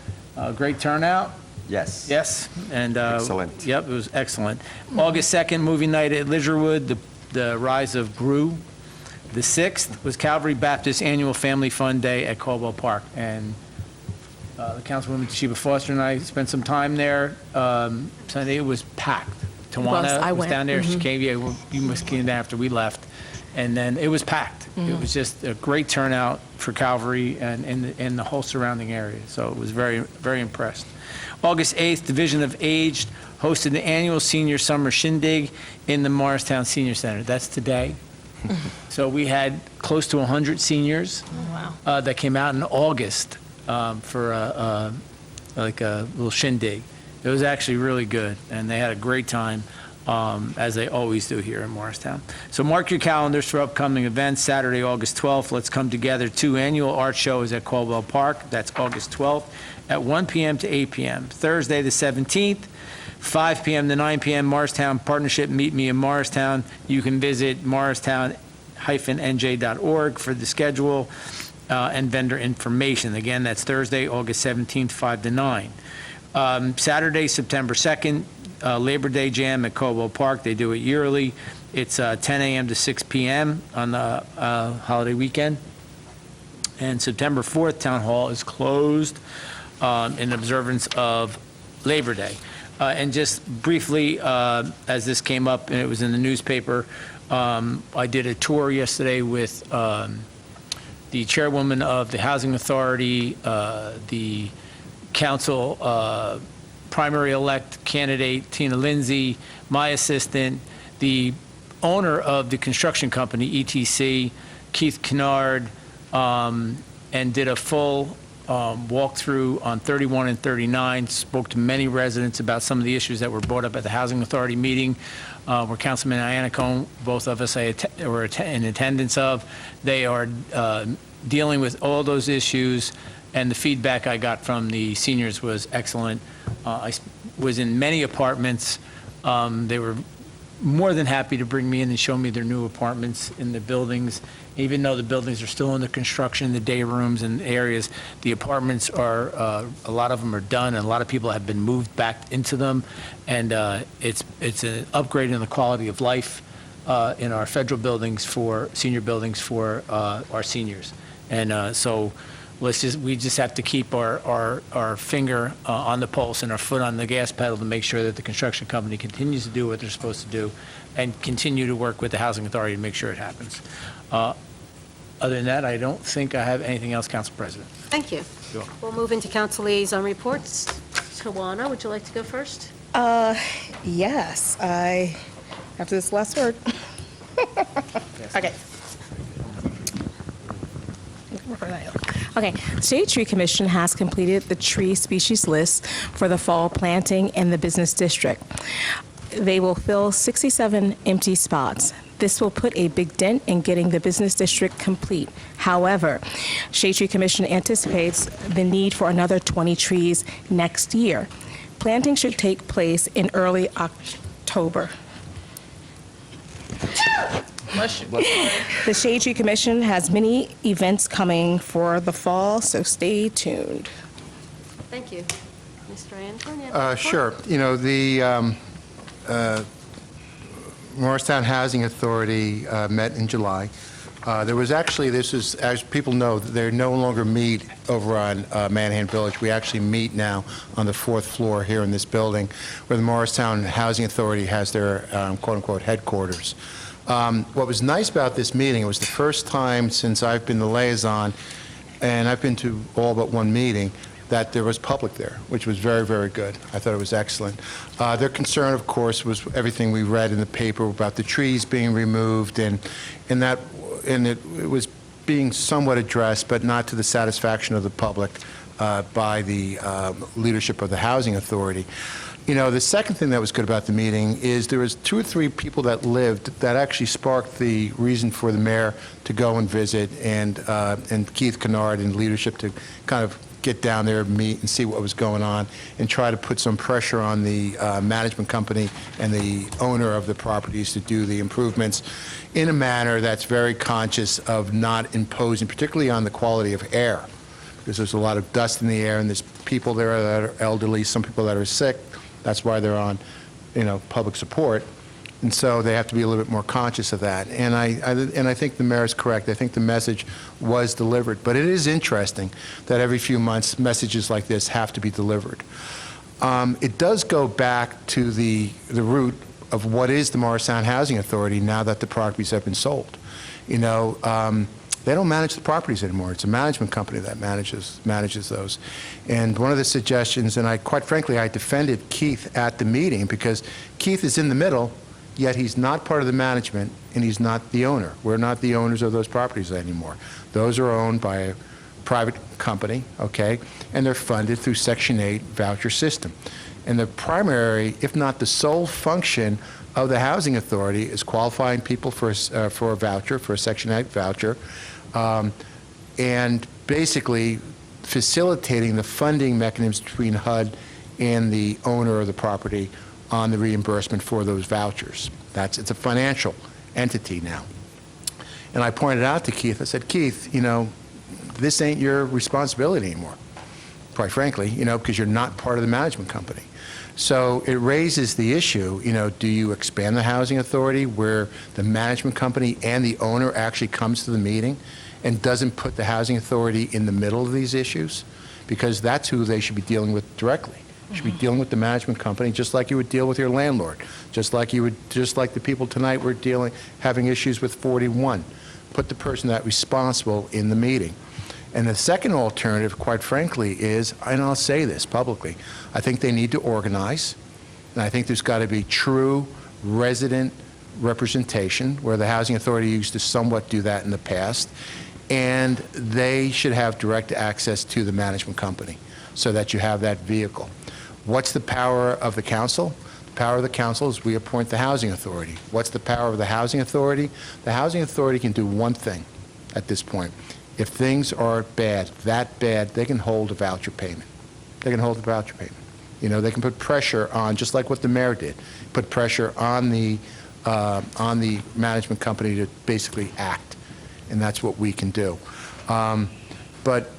Great turnout. Yes. Yes. And Excellent. Yep, it was excellent. August 2nd, movie night at Ligerwood, the Rise of Gru. The 6th was Calvary Baptist Annual Family Fun Day at Coldwell Park. And the Councilwoman Sheba Foster and I spent some time there. Sunday it was packed. Tawana I was went. down there. Mhm. She came. Yeah, you must came down after we left, and then it was packed. It was just a great turnout for Calvary and in the whole surrounding area. So it was very, very impressed. August 8th, Division of Aged hosted the annual Senior Summer Shindig in the Morristown Senior Center. That's today. So we had close to 100 seniors that came out in August for a little shindig. It was actually really good, and they had a great time, as they always do here in Morristown. So mark your calendars for upcoming events. Saturday, August 12th, let's come together. 2 annual art shows at Coldwell Park. That's August 12th at 1 p.m. to 8 p.m. Thursday, the 17th, 5 p.m. to 9 p.m. Morristown Partnership Meet Me in Morristown. You can visit morristown-nj.org for the schedule and vendor information. Again, that's Thursday, August 17th, 5 to 9. Saturday, September 2nd, Labor Day Jam at Coldwell Park. They do it yearly. It's 10 a.m. to 6 p.m. on the holiday weekend. And September 4th, Town Hall is closed in observance of Labor Day. And just briefly, as this came up and it was in the newspaper, I did a tour yesterday with the chairwoman of the Housing Authority, the council primary-elect candidate, Tina Lindsay, my assistant, the owner of the construction company, ETC, Keith Kennard, and did a full walkthrough on 31 and 39, spoke to many residents about some of the issues that were brought up at the Housing Authority meeting, where Councilman Iannacone, both of us were in attendance of. They are dealing with all those issues, and the feedback I got from the seniors was excellent. I was in many apartments. They were more than happy to bring me in and show me their new apartments in the buildings. Even though the buildings are still under construction, the day rooms and areas, the apartments are, a lot of them are done, and a lot of people have been moved back into them. And it's an upgrade in the quality of life in our federal buildings for, senior buildings for our seniors. And so we just have to keep our finger on the pulse and our foot on the gas pedal to make sure that the construction company continues to do what they're supposed to do and continue to work with the Housing Authority to make sure it happens. Other than that, I don't think I have anything else, Council President. Thank you. You're welcome. We'll move into council liaison reports. Tawana, would you like to go first? Yes, after this last word. Okay. Okay, Shade Tree Commission has completed the tree species list for the fall planting in the business district. They will fill 67 empty spots. This will put a big dent in getting the business district complete. However, Shade Tree Commission anticipates the need for another 20 trees next year. Planting should take place in early October. The Shade Tree Commission has many events coming for the fall, so stay tuned. Thank you. Mr. Anton? Sure. You know, the Morristown Housing Authority met in July. There was actually, this is, as people know, they no longer meet over on Manhattan Village. We actually meet now on the 4th floor here in this building, where the Morristown Housing Authority has their quote-unquote headquarters. What was nice about this meeting, it was the first time since I've been the liaison, and I've been to all but one meeting, that there was public there, which was very, very good. I thought it was excellent. Their concern, of course, was everything we read in the paper about the trees being removed, and it was being somewhat addressed, but not to the satisfaction of the public by the leadership of the Housing Authority. You know, the second thing that was good about the meeting is there was 2 or 3 people that lived that actually sparked the reason for the mayor to go and visit, and Keith Kennard and leadership to kind of get down there, meet, and see what was going on, and try to put some pressure on the management company and the owner of the properties to do the improvements in a manner that's very conscious of not imposing, particularly on the quality of air, because there's a lot of dust in the air, and there's people there that are elderly, some people that are sick. That's why they're on, you know, public support. And so they have to be a little bit more conscious of that. And I think the mayor is correct. I think the message was delivered. But it is interesting that every few months messages like this have to be delivered. It does go back to the root of what is the Morristown Housing Authority now that the properties have been sold. You know, they don't manage the properties anymore. It's a management company that manages those. And one of the suggestions, and quite frankly, I defended Keith at the meeting because Keith is in the middle, yet he's not part of the management, and he's not the owner. We're not the owners of those properties anymore. Those are owned by a private company, okay, and they're funded through Section 8 voucher system. And the primary, if not the sole function of the Housing Authority is qualifying people for a voucher, for a Section 8 voucher, and basically facilitating the funding mechanisms between HUD and the owner of the property on the reimbursement for those vouchers. It's a financial entity now. And I pointed out to Keith, I said, Keith, you know, this ain't your responsibility anymore, quite frankly, you know, because you're not part of the management company. So it raises the issue, you know, do you expand the Housing Authority where the management company and the owner actually comes to the meeting and doesn't put the Housing Authority in the middle of these issues? Because that's who they should be dealing with directly, You should be dealing with the management company just like you would deal with your landlord, just like the people tonight were having issues with 41. Put the person that's responsible in the meeting. And the second alternative, quite frankly, is, and I'll say this publicly, I think they need to organize, and I think there's got to be true resident representation, where the Housing Authority used to somewhat do that in the past, and they should have direct access to the management company so that you have that vehicle. What's the power of the council? The power of the council is we appoint the Housing Authority. What's the power of the Housing Authority? The Housing Authority can do one thing at this point. If things are bad, that bad, they can hold a voucher payment. They can hold a voucher payment. You know, they can put pressure on, just like what the mayor did, put pressure on the management company to basically act, and that's what we can do. But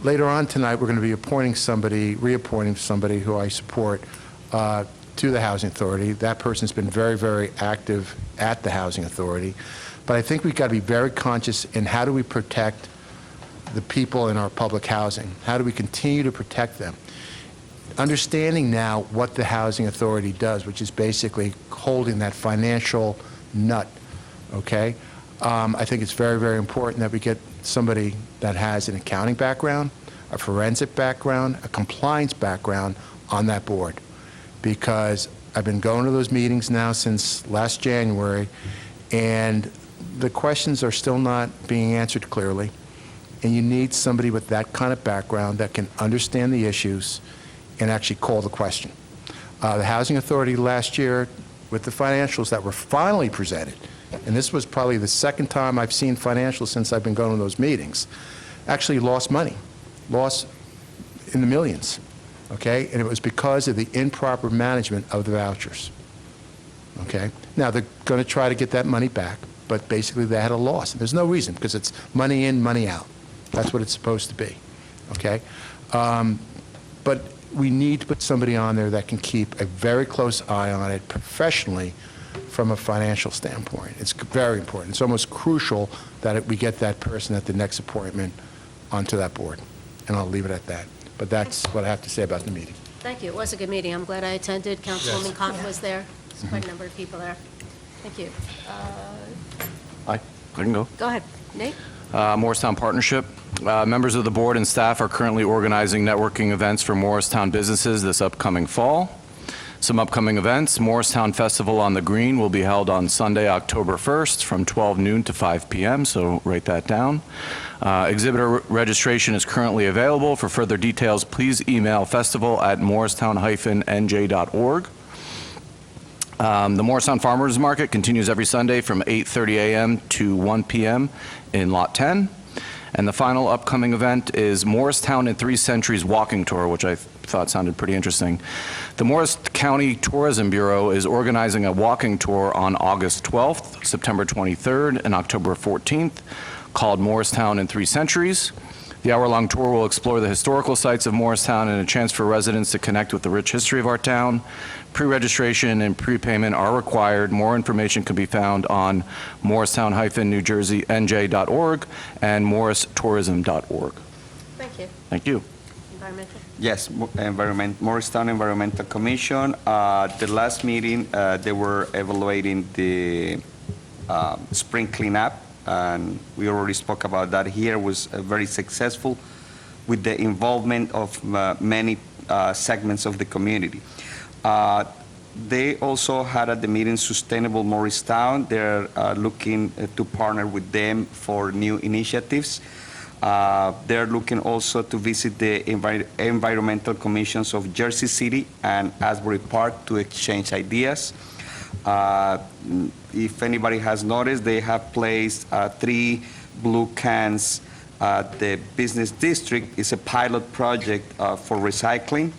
later on tonight, we're going to be reappointing somebody who I support to the Housing Authority. That person's been very, very active at the Housing Authority. But I think we've got to be very conscious in how do we protect the people in our public housing? How do we continue to protect them? Understanding now what the Housing Authority does, which is basically holding that financial nut, okay? I think it's very, very important that we get somebody that has an accounting background, a forensic background, a compliance background on that board. Because I've been going to those meetings now since last January, and the questions are still not being answered clearly. And you need somebody with that kind of background that can understand the issues and actually call the question. The Housing Authority last year, with the financials that were finally presented, and this was probably the second time I've seen financials since I've been going to those meetings, actually lost money, lost in the millions, okay? And it was because of the improper management of the vouchers, okay? Now, they're going to try to get that money back, but basically they had a loss. And there's no reason, because it's money in, money out. That's what it's supposed to be, okay? But we need to put somebody on there that can keep a very close eye on it professionally from a financial standpoint. It's very important. It's almost crucial that we get that person at the next appointment onto that board. And I'll leave it at that. But that's what I have to say about the meeting. Thank you. It was a good meeting. I'm glad I attended. Councilwoman Cotton was there. There's quite a number of people there. Thank you. I can go. Go ahead. Nate? Morristown Partnership. Members of the board and staff are currently organizing networking events for Morristown businesses this upcoming fall. Some upcoming events: Morristown Festival on the Green will be held on Sunday, October 1st from 12 noon to 5 p.m., so write that down. Exhibitor registration is currently available. For further details, please email festival@morristown-nj.org. The Morristown Farmers Market continues every Sunday from 8:30 a.m. to 1 p.m. in Lot 10. And the final upcoming event is Morristown in 3 Centuries Walking Tour, which I thought sounded pretty interesting. The Morris County Tourism Bureau is organizing a walking tour on August 12th, September 23rd, and October 14th, called Morristown in 3 Centuries. The hour-long tour will explore the historical sites of Morristown and a chance for residents to connect with the rich history of our town. Pre-registration and prepayment are required. More information can be found on morristown-newjersey-nj.org and morristourism.org. Thank you. Thank you. Environmental? Yes, Morristown Environmental Commission. The last meeting, they were evaluating the spring cleanup, and we already spoke about that here. It was very successful with the involvement of many segments of the community. They also had at the meeting Sustainable Morristown. They're looking to partner with them for new initiatives. They're looking also to visit the environmental commissions of Jersey City and Asbury Park to exchange ideas. If anybody has noticed, they have placed 3 blue cans at the business district. It's a pilot project for recycling.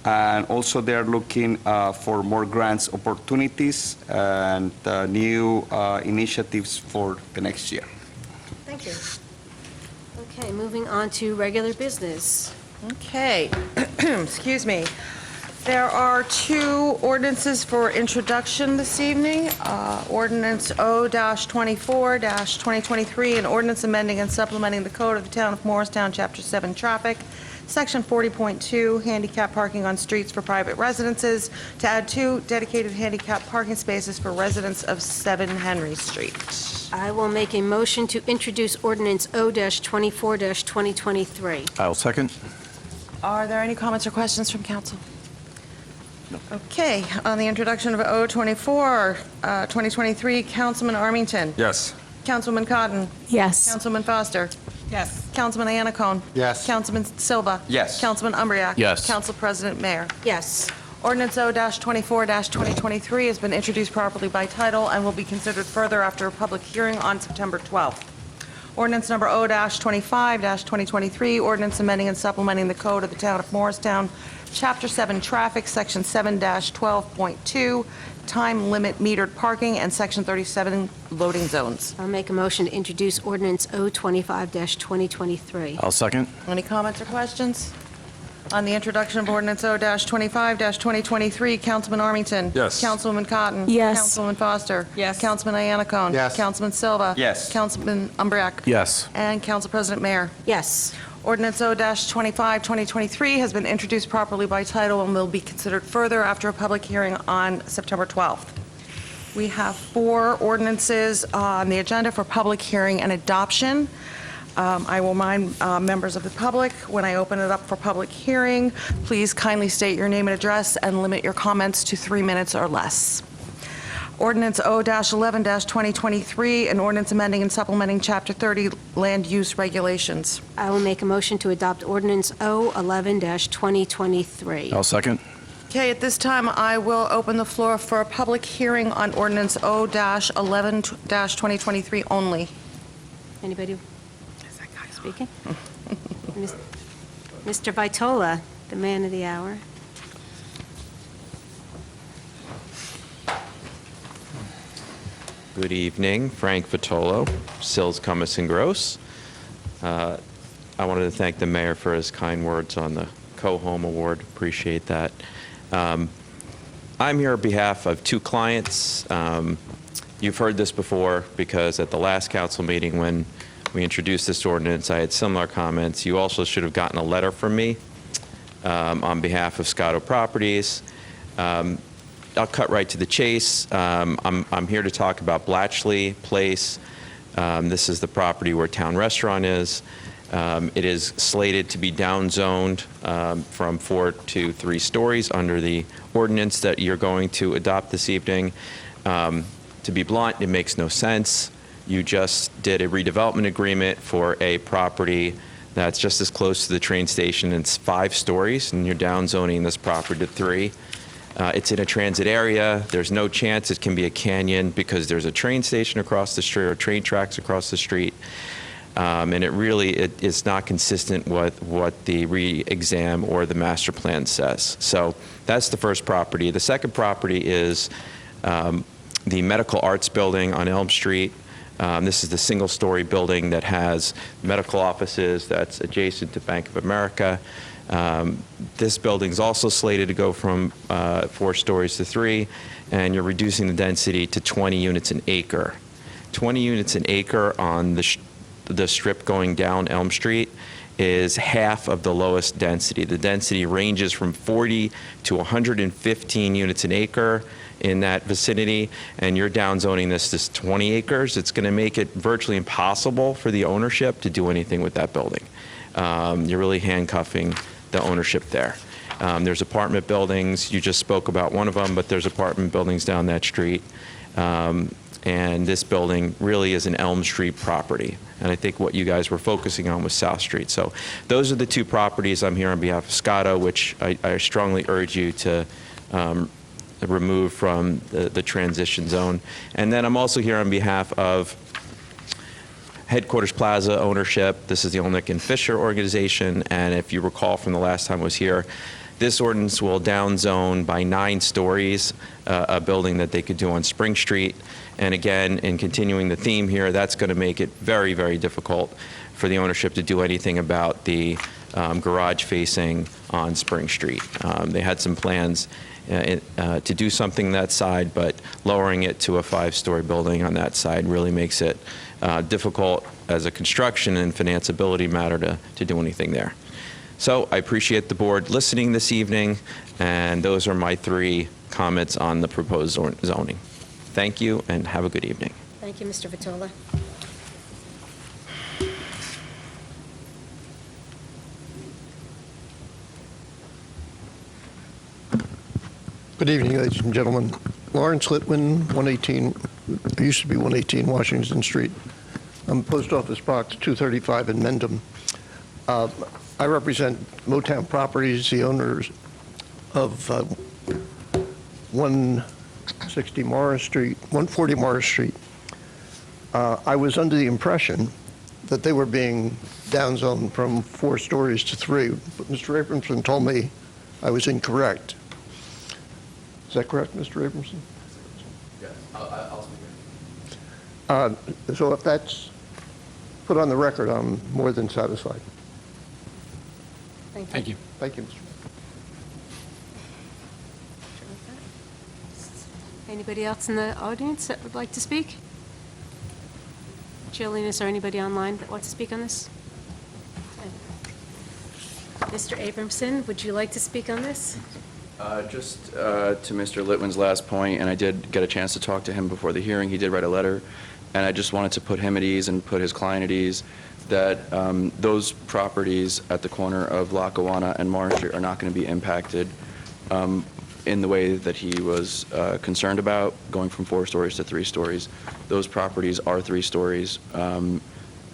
And also they're looking for more grants opportunities and new initiatives for the next year. Thank you. Okay, moving on to regular business. Okay, excuse me. There are 2 ordinances for introduction this evening. Ordinance O-24-2023, an ordinance amending and supplementing the code of the town of Morristown, Chapter 7 Traffic, Section 40.2, handicap parking on streets for private residences, to add 2 dedicated handicap parking spaces for residents of 7 Henry Street. I will make a motion to introduce ordinance O-24-2023. I'll second. Are there any comments or questions from council? Okay, on the introduction of O-24, 2023, Councilman Armington. Yes. Councilwoman Cotton. Yes. Councilman Foster. Yes. Councilman Anacone. Yes. Councilman Silva. Yes. Councilman Umbriak. Yes. Council President Mayor. Yes. Ordinance O-24-2023 has been introduced properly by title and will be considered further after a public hearing on September 12th. Ordinance number O-25-2023, ordinance amending and supplementing the code of the town of Morristown, Chapter 7 Traffic, Section 7-12.2, time limit metered parking, and Section 37 loading zones. I'll make a motion to introduce ordinance O-25-2023. I'll second. Any comments or questions? On the introduction of ordinance O-25-2023, Councilman Armington. Yes. Councilwoman Cotton. Yes. Councilwoman Foster. Yes. Councilman Anacone. Yes. Councilman Silva. Yes. Councilman Umbriak. Yes. And Council President Mayor. Yes. Ordinance O-25-2023 has been introduced properly by title and will be considered further after a public hearing on September 12th. We have 4 ordinances on the agenda for public hearing and adoption. I will remind members of the public, when I open it up for public hearing, please kindly state your name and address and limit your comments to 3 minutes or less. Ordinance O-11-2023, an ordinance amending and supplementing Chapter 30 Land Use Regulations. I will make a motion to adopt ordinance O-11-2023. I'll second. Okay, at this time, I will open the floor for a public hearing on ordinance O-11-2023 only. Anybody? Is that guy speaking? Mr. Vitola, the man of the hour. Good evening, Frank Vitolo, Sills, Cummis, and Gross. I wanted to thank the mayor for his kind words on the Co-Home Award. Appreciate that. I'm here on behalf of 2 clients. You've heard this before because at the last council meeting when we introduced this ordinance, I had similar comments. You also should have gotten a letter from me on behalf of Scotto Properties. I'll cut right to the chase. I'm here to talk about Blatchley Place. This is the property where Town Restaurant is. It is slated to be downzoned from 4 to 3 stories under the ordinance that you're going to adopt this evening. To be blunt, it makes no sense. You just did a redevelopment agreement for a property that's just as close to the train station. It's 5 stories, and you're downzoning this property to 3. It's in a transit area. There's no chance it can be a canyon because there's a train station across the street or train tracks across the street. And it really is not consistent with what the re-exam or the master plan says. So that's the first property. The second property is the Medical Arts Building on Elm Street. This is the single-story building that has medical offices that's adjacent to Bank of America. This building's also slated to go from 4 stories to 3, and you're reducing the density to 20 units an acre. 20 units an acre on the strip going down Elm Street is half of the lowest density. The density ranges from 40 to 115 units an acre in that vicinity, and you're downzoning this to 20 acres. It's going to make it virtually impossible for the ownership to do anything with that building. You're really handcuffing the ownership there. There's apartment buildings. You just spoke about one of them, but there's apartment buildings down that street. And this building really is an Elm Street property. And I think what you guys were focusing on was South Street. So those are the 2 properties. I'm here on behalf of Scotto, which I strongly urge you to remove from the transition zone. And then I'm also here on behalf of Headquarters Plaza ownership. This is the Olnick and Fisher organization, and if you recall from the last time I was here, this ordinance will downzone by 9 stories a building that they could do on Spring Street. And again, in continuing the theme here, that's going to make it very, very difficult for the ownership to do anything about the garage facing on Spring Street. They had some plans to do something that side, but lowering it to a 5-story building on that side really makes it difficult as a construction and financeability matter to do anything there. So I appreciate the board listening this evening, and those are my 3 comments on the proposed zoning. Thank you, and have a good evening. Thank you, Mr. Vitola. Good evening, ladies and gentlemen. Lawrence Litwin, 118, it used to be 118 Washington Street. I'm Post Office Box 235 in Mendham. I represent Motown Properties, the owners of 140 Morris Street. I was under the impression that they were being downzoned from 4 stories to 3, but Mr. Abramson told me I was incorrect. Is that correct, Mr. Abramson? Yes, I'll speak. So if that's put on the record, I'm more than satisfied. Thank you. Thank you, Mr. Anybody else in the audience that would like to speak? Jillian, is there anybody online that wants to speak on this? Mr. Abramson, would you like to speak on this? Just to Mr. Litwin's last point, and I did get a chance to talk to him before the hearing. He did write a letter, and I just wanted to put him at ease and put his client at ease that those properties at the corner of Lackawanna and Morris Street are not going to be impacted in the way that he was concerned about, going from 4 stories to 3 stories. Those properties are 3 stories.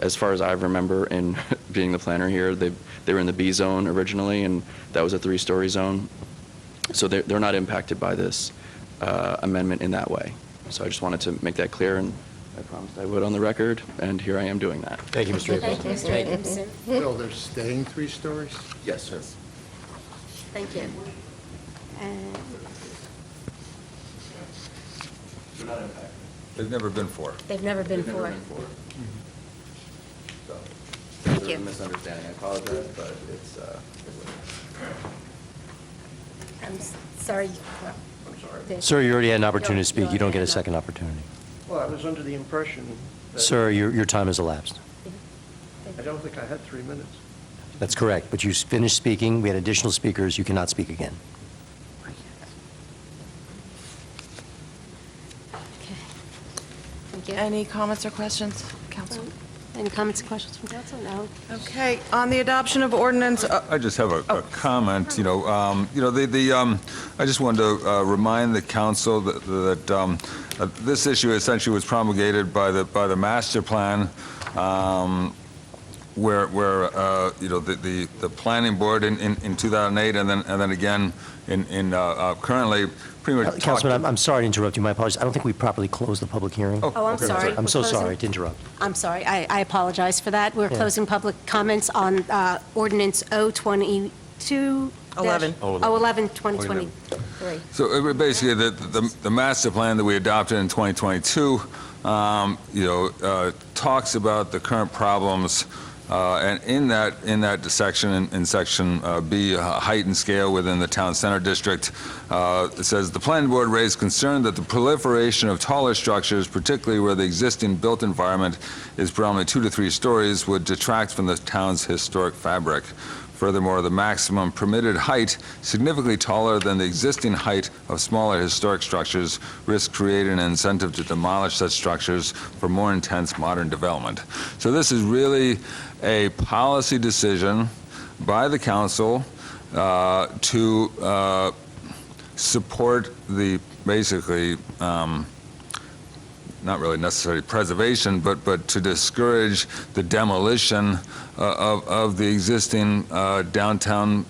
As far as I remember, in being the planner here, they were in the B zone originally, and that was a 3-story zone. So they're not impacted by this amendment in that way. So I just wanted to make that clear, and I promised I would on the record, and here I am doing that. Thank you, Mr. Thank you, Mr. Abramson. Bill, they're staying 3 stories? Yes, sir. Thank you. And They're not impacted. They've never been 4. they've never been They've never for. been for. So, Thank there's you. a misunderstanding. I apologize, but it's. I'm sorry. I'm sorry. Sir, you already had an opportunity to speak. You don't get a second opportunity. Well, I was under the impression that... Sir, your time has elapsed. I don't think I had 3 minutes. That's correct, but you finished speaking. We had additional speakers. You cannot speak again. Thank you. Any comments or questions, council? Any comments or questions from council? No. Okay, on the adoption of ordinance, I just have a comment, I just wanted to remind the council that this issue essentially was promulgated by the master plan, where the planning board in 2008 and then again in currently pretty much. Councilman, I'm sorry to interrupt you. My apologies. I don't think we properly closed the public hearing. Oh, I'm sorry. I'm so We're closing? sorry to interrupt. I'm sorry. I apologize for that. We're Yeah. closing public comments on ordinance 022. 11. 11, 2023. So basically, the master plan that we adopted in 2022, talks about the current problems, and in that section, in section B, height and scale within the town center district, it says the planning board raised concern that the proliferation of taller structures, particularly where the existing built environment is predominantly 2 to 3 stories, would detract from the town's historic fabric. Furthermore, the maximum permitted height, significantly taller than the existing height of smaller historic structures, risks creating an incentive to demolish such structures for more intense modern development. So this is really a policy decision by the council to support the basically not really necessarily preservation, but to discourage the demolition of the existing downtown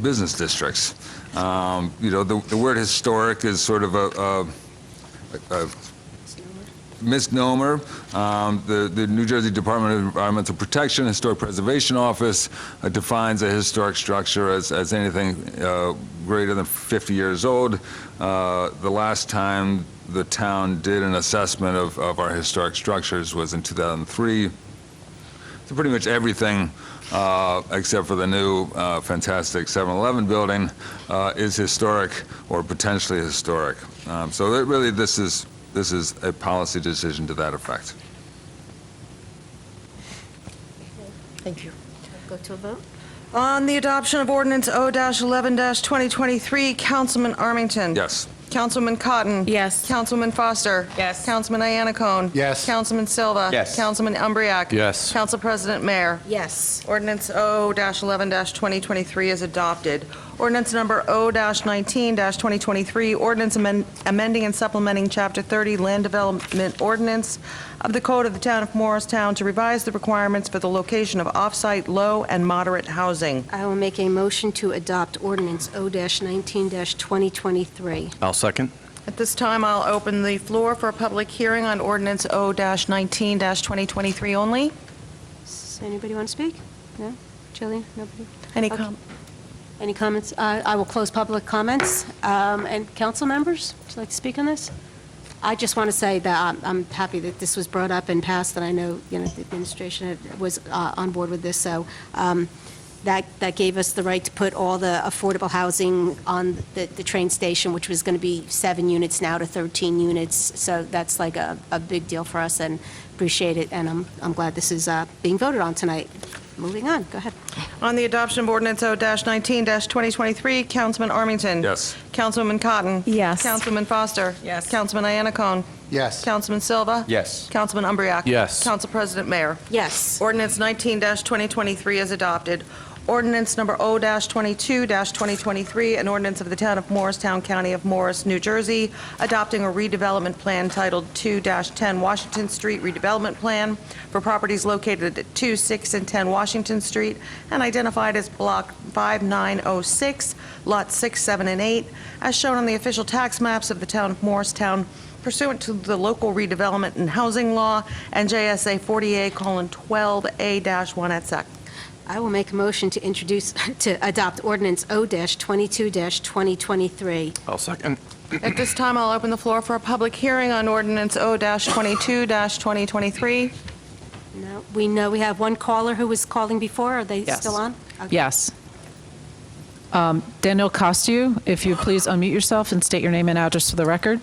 business districts. The word historic is sort of a misnomer. The New Jersey Department of Environmental Protection Historic Preservation Office defines a historic structure as anything greater than 50 years old. The last time the town did an assessment of our historic structures was in 2003. So pretty much everything except for the new fantastic 7-Eleven building is historic or potentially historic. So that really this is a policy decision to that effect. Thank you. Go to a vote? On the adoption of ordinance O-11-2023, Councilman Armington. Yes. Councilman Cotton. Yes. Councilman Foster. Yes. Councilman Iannacone. Yes. Councilman Silva. Yes. Councilman Umbriak. Yes. Council President Mayer. Yes. Ordinance O-11-2023 is adopted. Ordinance number O-19-2023, ordinance amending and supplementing Chapter 30 Land Development Ordinance of the Code of the Town of Morristown to revise the requirements for the location of off-site low and moderate housing. I will make a motion to adopt ordinance O-19-2023. I'll second. At this time, I'll open the floor for a public hearing on ordinance O-19-2023 only. Does anybody want to speak? No? Jillian? Nobody? Any Okay. com- Any comments? I will close public comments. And council members, would you like to speak on this? I just want to say that I'm happy that this was brought up and passed, and I know, the administration was on board with this, so that gave us the right to put all the affordable housing on the train station, which was going to be 7 units now to 13 units, so that's like a big deal for us, and appreciate it, and I'm glad this is being voted on tonight. Moving on, go ahead. On the adoption of ordinance O-19-2023, Councilman Armington. Yes. Councilwoman Cotton. Yes. Councilman Foster. Yes. Councilman Iannacone. Yes. Councilman Silva. Yes. Councilman Umbriak. Yes. Council President Mayer. Yes. Ordinance 19-2023 is adopted. Ordinance number O-22-2023, an ordinance of the Town of Morristown, County of Morris, New Jersey, adopting a redevelopment plan titled 2-10 Washington Street Redevelopment Plan for properties located at 2, 6, and 10 Washington Street and identified as Block 5906, Lots 6, 7, and 8, as shown on the official tax maps of the Town of Morristown pursuant to the local redevelopment and housing law and JSA 40A:12A-1 et sec. I will make a motion to adopt ordinance O-22-2023. I'll second. At this time, I'll open the floor for a public hearing on ordinance O-22-2023. No, we know we have one caller who was calling before. Are they Yes. still on? Okay. Yes. Daniel Costu, if you please unmute yourself and state your name and address for the record.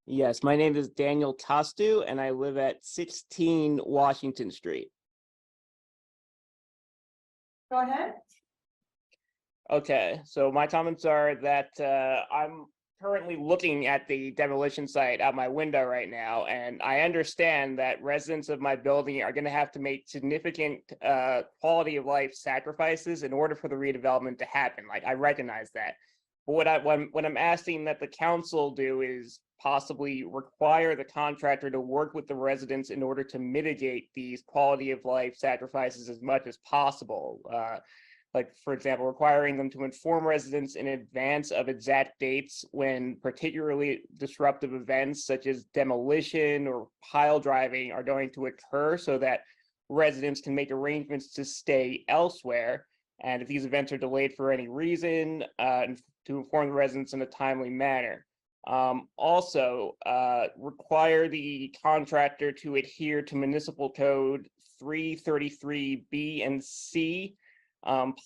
Yes, my name is Daniel Tostu, and I live at 16 Washington Street. Go ahead. Okay, so my comments are that I'm currently looking at the demolition site out my window right now, and I understand that residents of my building are going to have to make significant quality of life sacrifices in order for the redevelopment to happen. Like, I recognize that. But what I'm asking that the council do is possibly require the contractor to work with the residents in order to mitigate these quality of life sacrifices as much as possible. Like, for example, requiring them to inform residents in advance of exact dates when particularly disruptive events such as demolition or pile driving are going to occur so that residents can make arrangements to stay elsewhere. And if these events are delayed for any reason, to inform the residents in a timely manner. Also, require the contractor to adhere to Municipal Code 333B and C,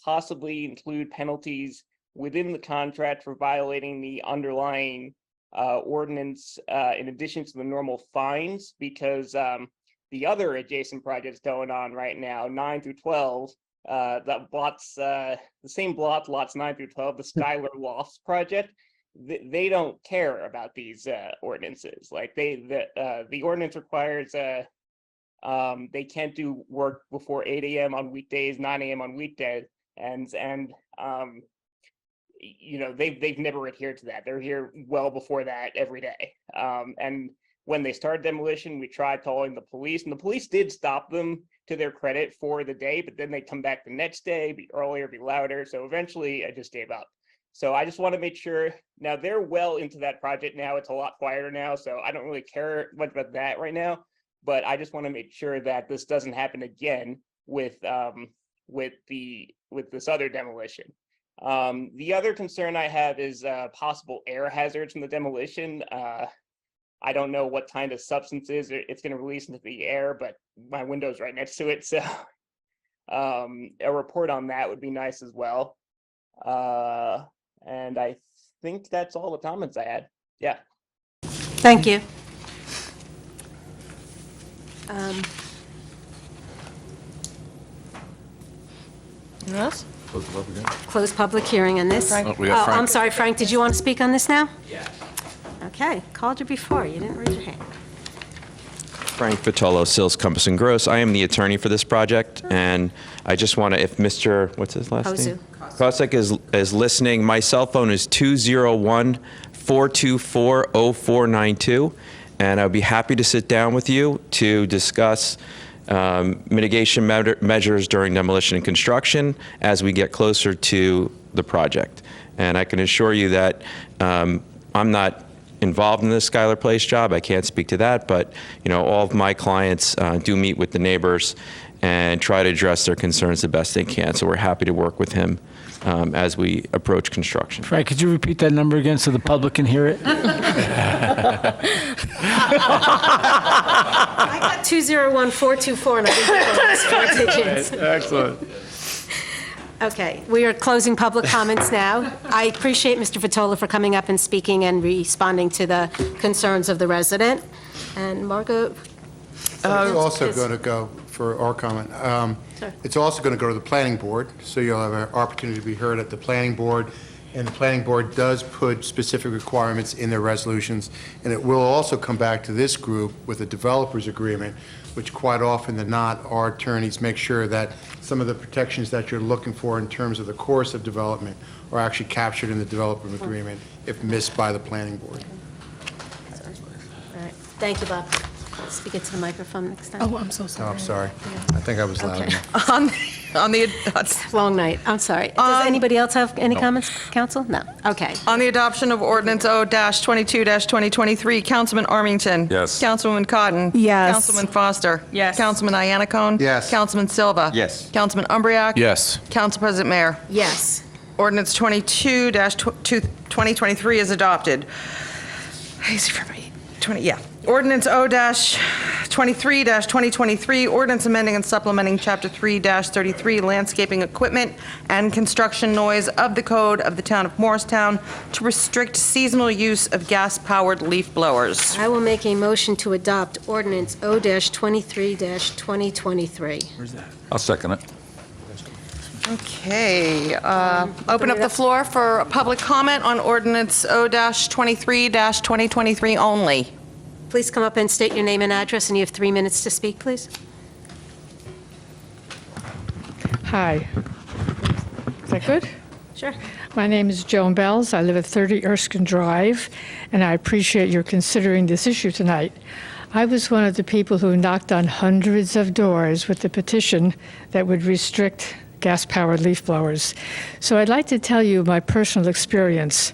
possibly include penalties within the contract for violating the underlying ordinance in addition to the normal fines, because the other adjacent projects going on right now, 9 through 12, that the same lots 9 through 12, the Skylar Lofts project, they don't care about these ordinances. Like, the ordinance requires they can't do work before 8 a.m. on weekdays, 9 a.m. on weekdays, and they've never adhered to that. They're here well before that every day. And when they started demolition, we tried calling the police, and the police did stop them to their credit for the day, but then they'd come back the next day, be earlier, be louder. So eventually I just gave up. So I just want to make sure, now they're well into that project now. It's a lot quieter now, so I don't really care much about that right now. But I just want to make sure that this doesn't happen again with this other demolition. The other concern I have is possible air hazards from the demolition. I don't know what kind of substances it's going to release into the air, but my window's right next to it, so a report on that would be nice as well. And I think that's all the comments I had. Yeah. Thank you. Yes? Close public hearing on this. Frank? Oh, we got Frank. I'm sorry, Frank, did you want to speak on this now? Yeah. Okay, called you before, you didn't raise your hand. Frank Vitolo, Sills, Compass and Gross. I am the attorney for this project, and I just want to, if Mr., what's his last name? Kosek is listening, my cell phone is 201-424-0492, and I'd be happy to sit down with you to discuss mitigation measures during demolition and construction as we get closer to the project. And I can assure you that I'm not involved in the Schuyler Place job. I can't speak to that, but all of my clients do meet with the neighbors and try to address their concerns the best they can. So we're happy to work with him as we approach construction. Frank, could you repeat that number again so the public can hear it? I got 201-424, and I didn't get the last four digits. Excellent. Okay, we are closing public comments now. I appreciate Mr. Vitolo for coming up and speaking and responding to the concerns of the resident. And Margot? It's also going to go, for our comment, it's also going to go to the planning board, so you'll have an opportunity to be heard at the planning board. And the planning board does put specific requirements in their resolutions, and it will also come back to this group with a developer's agreement, which quite often than not, our attorneys make sure that some of the protections that you're looking for in terms of the course of development are actually captured in the developer agreement if missed by the planning board. All right, thank you, Bob. Speak it to the microphone next time. Oh, I'm so Oh, sorry. I'm sorry. I think I was loud Okay. enough. On the Long night, I'm sorry. Does anybody else have any comments, council? No, okay. On the adoption of ordinance O-22-2023, Councilman Armington. Yes. Councilwoman Cotton. Yes. Councilman Foster. Yes. Councilman Iannacone. Yes. Councilman Silva. Yes. Councilman Umbriak. Yes. Council President Mayor. Yes. Ordinance 22-2023 is adopted. Easy for me. Ordinance O-23-2023, ordinance amending and supplementing Chapter 3-33, landscaping equipment and construction noise of the code of the town of Morristown to restrict seasonal use of gas-powered leaf blowers. I will make a motion to adopt ordinance O-23-2023. I'll second it. Okay, open up the floor for public comment on ordinance O-23-2023 only. Please come up and state your name and address, and you have 3 minutes to speak, please. Hi. Is that good? Sure. My name is Joan Bells. I live at 30 Erskine Drive, and I appreciate your considering this issue tonight. I was one of the people who knocked on hundreds of doors with the petition that would restrict gas-powered leaf blowers. So I'd like to tell you my personal experience.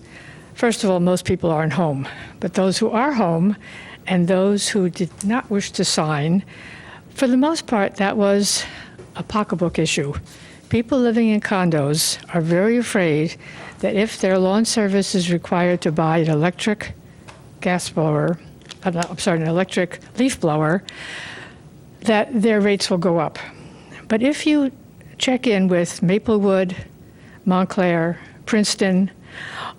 First of all, most people aren't home, but those who are home and those who did not wish to sign, for the most part, that was a pocketbook issue. People living in condos are very afraid that if their lawn service is required to buy an electric gas blower, an electric leaf blower, that their rates will go up. But if you check in with Maplewood, Montclair, Princeton,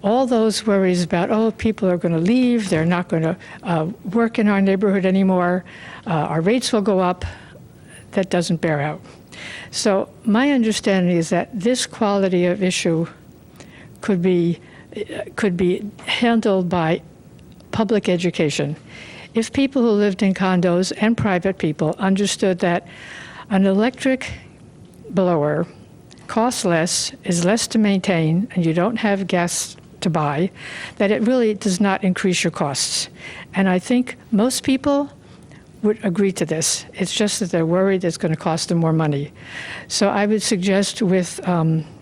all those worries about, oh, people are going to leave, they're not going to work in our neighborhood anymore, our rates will go up, that doesn't bear out. So my understanding is that this quality of issue could be handled by public education. If people who lived in condos and private people understood that an electric blower costs less, is less to maintain, and you don't have gas to buy, that it really does not increase your costs. And I think most people would agree to this. It's just that they're worried it's going to cost them more money. So I would suggest with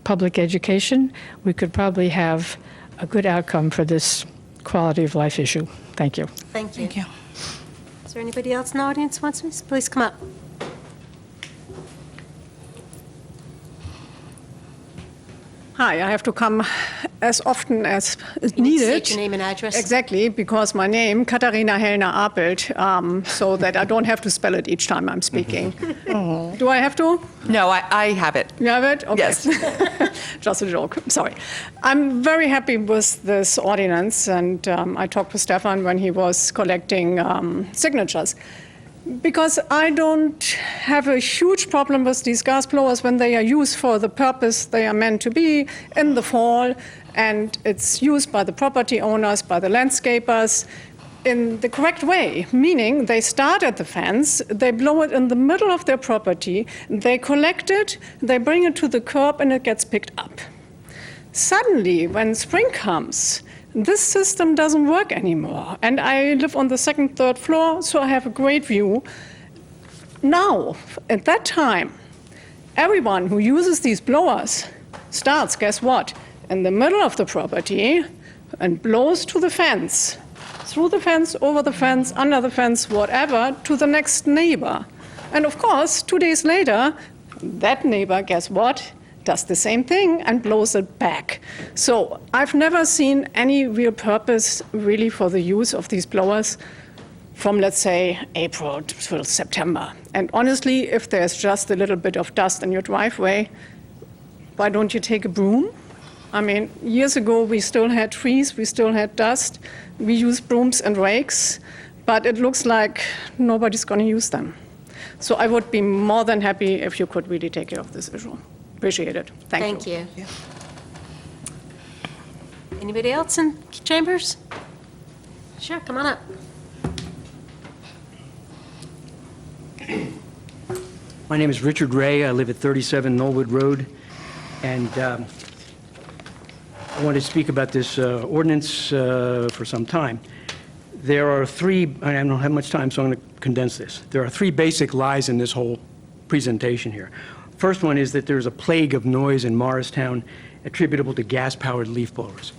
public education, we could probably have a good outcome for this quality of life issue. Thank you. Thank you. Is there anybody else in the audience who wants to? Please come up. Hi, I have to come as often as is needed. State your name and address. Exactly, because my name, Katharina Hellner Apelt, so that I don't have to spell it each time I'm speaking. Do I have to? No, I have it. You have it? Okay. Yes. Just a joke, sorry. I'm very happy with this ordinance, and I talked to Stefan when he was collecting signatures. Because I don't have a huge problem with these gas blowers when they are used for the purpose they are meant to be in the fall, and it's used by the property owners, by the landscapers, in the correct way, meaning they start at the fence, they blow it in the middle of their property, they collect it, they bring it to the curb, and it gets picked up. Suddenly, when spring comes, this system doesn't work anymore. And I live on the second, third floor, so I have a great view. Now, at that time, everyone who uses these blowers starts, guess what, in the middle of the property and blows to the fence, through the fence, over the fence, under the fence, whatever, to the next neighbor. And of course, 2 days later, that neighbor, guess what, does the same thing and blows it back. So I've never seen any real purpose really for the use of these blowers from, let's say, April till September. And honestly, if there's just a little bit of dust in your driveway, why don't you take a broom? I mean, years ago, we still had trees, we still had dust. We used brooms and rakes, but it looks like nobody's going to use them. So I would be more than happy if you could really take care of this issue. Appreciate it. Thank you. Thank you. Anybody else in chambers? Sure, come on up. My name is Richard Ray. I live at 37 Knollwood Road, and I want to speak about this ordinance for some time. There are three, I don't have much time, so I'm going to condense this. There are three basic lies in this whole presentation here. First one is that there's a plague of noise in Morristown attributable to gas-powered leaf blowers.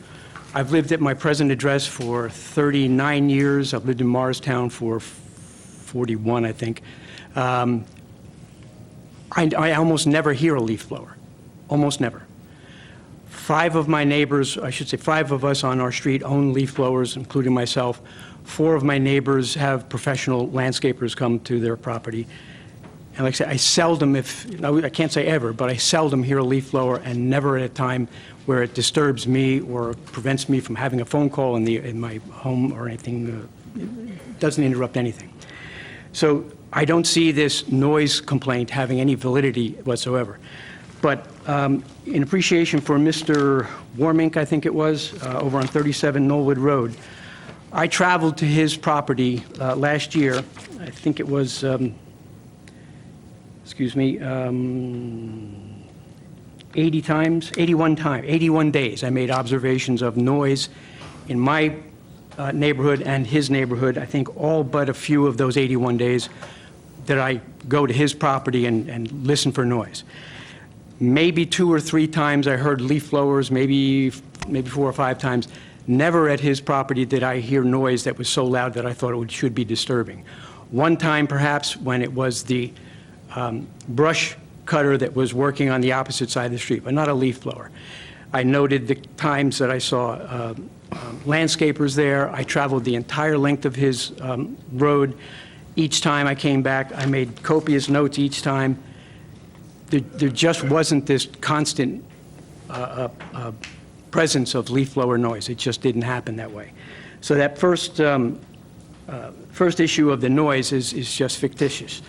I've lived at my present address for 39 years. I've lived in Morristown for 41, I think. I almost never hear a leaf blower, almost never. 5 of my neighbors, I should say 5 of us on our street own leaf blowers, including myself. 4 of my neighbors have professional landscapers come to their property. And like I say, I seldom, I can't say ever, but I seldom hear a leaf blower, and never at a time where it disturbs me or prevents me from having a phone call in my home or anything. It doesn't interrupt anything. So I don't see this noise complaint having any validity whatsoever. But in appreciation for Mr. Warmink, I think it was, over on 37 Knollwood Road, I traveled to his property last year. I think it was, 81 days. I made observations of noise in my neighborhood and his neighborhood. I think all but a few of those 81 days that I go to his property and listen for noise. Maybe 2 or 3 times I heard leaf blowers, maybe 4 or 5 times. Never at his property did I hear noise that was so loud that I thought it should be disturbing. One time, perhaps, when it was the brush cutter that was working on the opposite side of the street, but not a leaf blower. I noted the times that I saw landscapers there. I traveled the entire length of his road. Each time I came back, I made copious notes each time. There just wasn't this constant presence of leaf blower noise. It just didn't happen that way. So that first issue of the noise is just fictitious.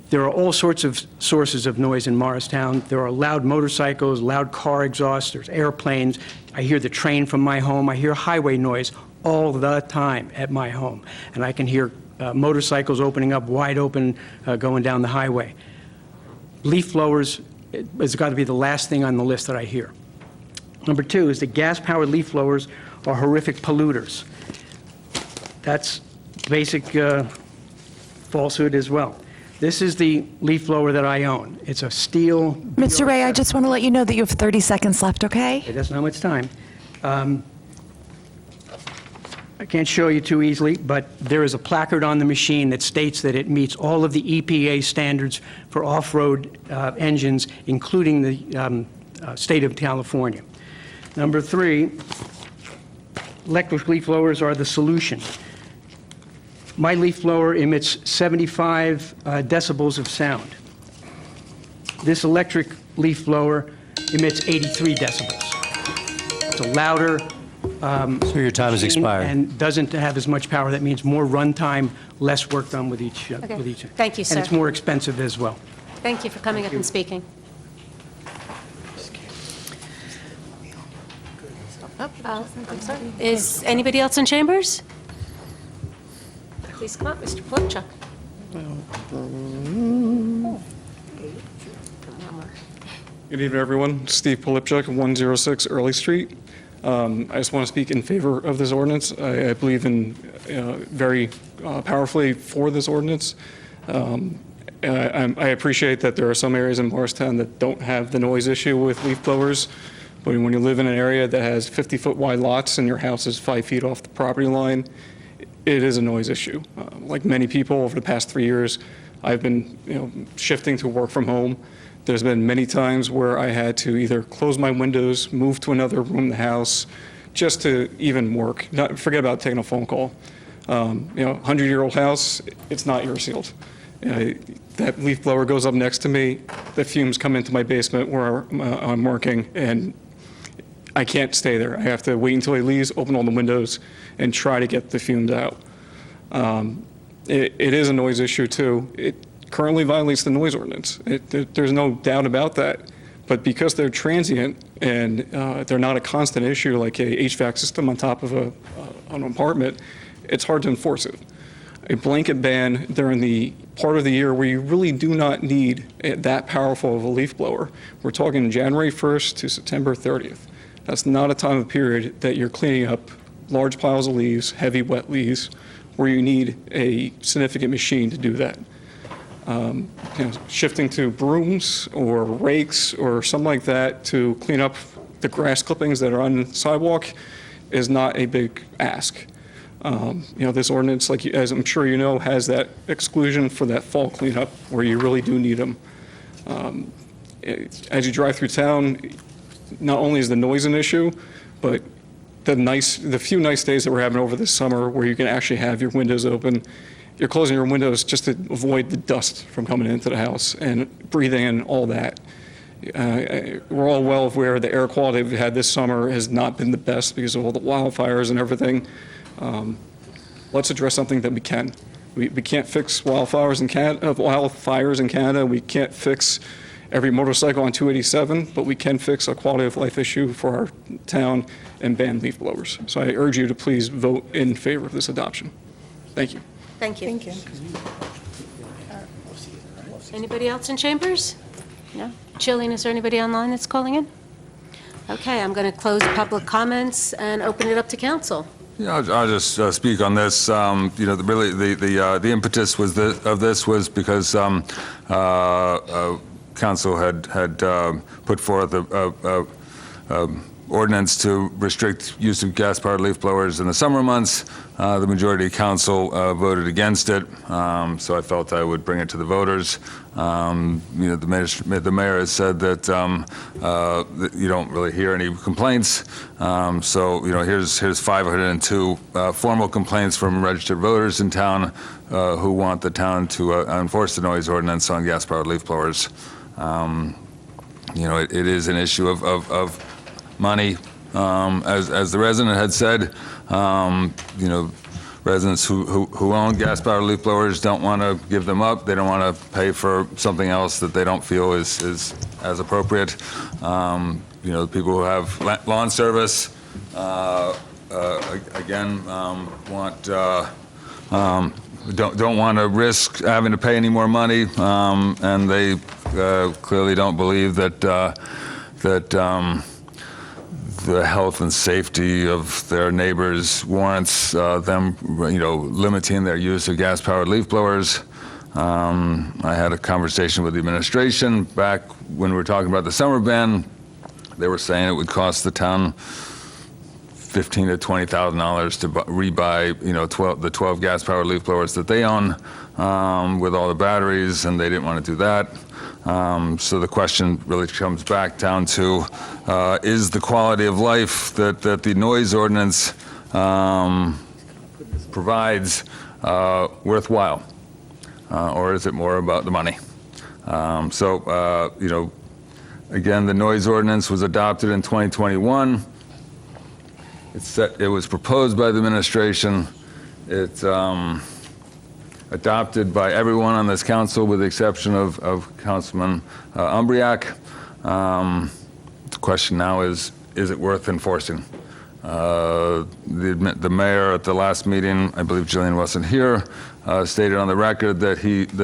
There are all sorts of sources of noise in Morristown. There are loud motorcycles, loud car exhausts, there's airplanes. I hear the train from my home. I hear highway noise all the time at my home. And I can hear motorcycles opening up wide open, going down the highway. Leaf blowers has got to be the last thing on the list that I hear. Number 2 is that gas-powered leaf blowers are horrific polluters. That's basic falsehood as well. This is the leaf blower that I own. It's a steel... Mr. Ray, I just want to let you know that you have 30 seconds left, okay? Okay, that's not much time. I can't show you too easily, but there is a placard on the machine that states that it meets all of the EPA standards for off-road engines, including the state of California. Number 3, electric leaf blowers are the solution. My leaf blower emits 75 decibels of sound. This electric leaf blower emits 83 decibels. It's a louder, So your time has machine expired. And doesn't have as much power. That means more runtime, less work done with each. With each. Thank you, sir. And it's more expensive as well. Thank you for coming up and speaking. I'm sorry. Is anybody else in chambers? Please come up, Mr. Polipchuk. Good evening, everyone. Steve Polipchuk, 106 Early Street. I just want to speak in favor of this ordinance. I believe in very powerfully for this ordinance. I appreciate that there are some areas in Morristown that don't have the noise issue with leaf blowers, but when you live in an area that has 50-foot wide lots and your house is 5 feet off the property line, it is a noise issue. Like many people over the past 3 years, I've been shifting to work from home. There's been many times where I had to either close my windows, move to another room in the house, just to even work. Forget about taking a phone call. 100-year-old house, it's not air sealed. That leaf blower goes up next to me, the fumes come into my basement where I'm working, and I can't stay there. I have to wait until he leaves, open all the windows, and try to get the fumes out. It is a noise issue, too. It currently violates the noise ordinance. There's no doubt about that. But because they're transient and they're not a constant issue like a HVAC system on top of an apartment, it's hard to enforce it. A blanket ban during the part of the year where you really do not need that powerful of a leaf blower. We're talking January 1st to September 30th. That's not a time of period that you're cleaning up large piles of leaves, heavy wet leaves, where you need a significant machine to do that. Shifting to brooms or rakes or something like that to clean up the grass clippings that are on the sidewalk is not a big ask. This ordinance, as I'm sure you know, has that exclusion for that fall cleanup where you really do need them. As you drive through town, not only is the noise an issue, but the few nice days that we're having over this summer where you can actually have your windows open, you're closing your windows just to avoid the dust from coming into the house and breathing in all that. We're all well aware the air quality we've had this summer has not been the best because of all the wildfires and everything. Let's address something that we can. We can't fix wildfires in Canada. We can't fix every motorcycle on 287, but we can fix a quality of life issue for our town and ban leaf blowers. So I urge you to please vote in favor of this adoption. Thank you. Thank you. Thank you. Anybody else in chambers? No? Jillian, is there anybody online that's calling in? Okay, I'm going to close public comments and open it up to council. Yeah, I'll just speak on this. The impetus of this was because council had put forth a ordinance to restrict use of gas-powered leaf blowers in the summer months. The majority of council voted against it, so I felt I would bring it to the voters. The mayor has said that you don't really hear any complaints. Here's 502 formal complaints from registered voters in town who want the town to enforce the noise ordinance on gas-powered leaf blowers. It is an issue of money, as the resident had said. Residents who own gas-powered leaf blowers don't want to give them up. They don't want to pay for something else that they don't feel is as appropriate. The people who have lawn service, again, don't want to risk having to pay any more money, and they clearly don't believe that the health and safety of their neighbors warrants them, limiting their use of gas-powered leaf blowers. I had a conversation with the administration back when we were talking about the summer ban. They were saying it would cost the town $15,000 to $20,000 to rebuy, the 12 gas-powered leaf blowers that they own with all the batteries, and they didn't want to do that. So the question really comes back down to, is the quality of life that the noise ordinance provides worthwhile? Or is it more about the money? Again, the noise ordinance was adopted in 2021. It was proposed by the administration. It's adopted by everyone on this council with the exception of Councilman Umbriak. The question now is it worth enforcing? The mayor at the last meeting, I believe Jillian wasn't here, stated on the record that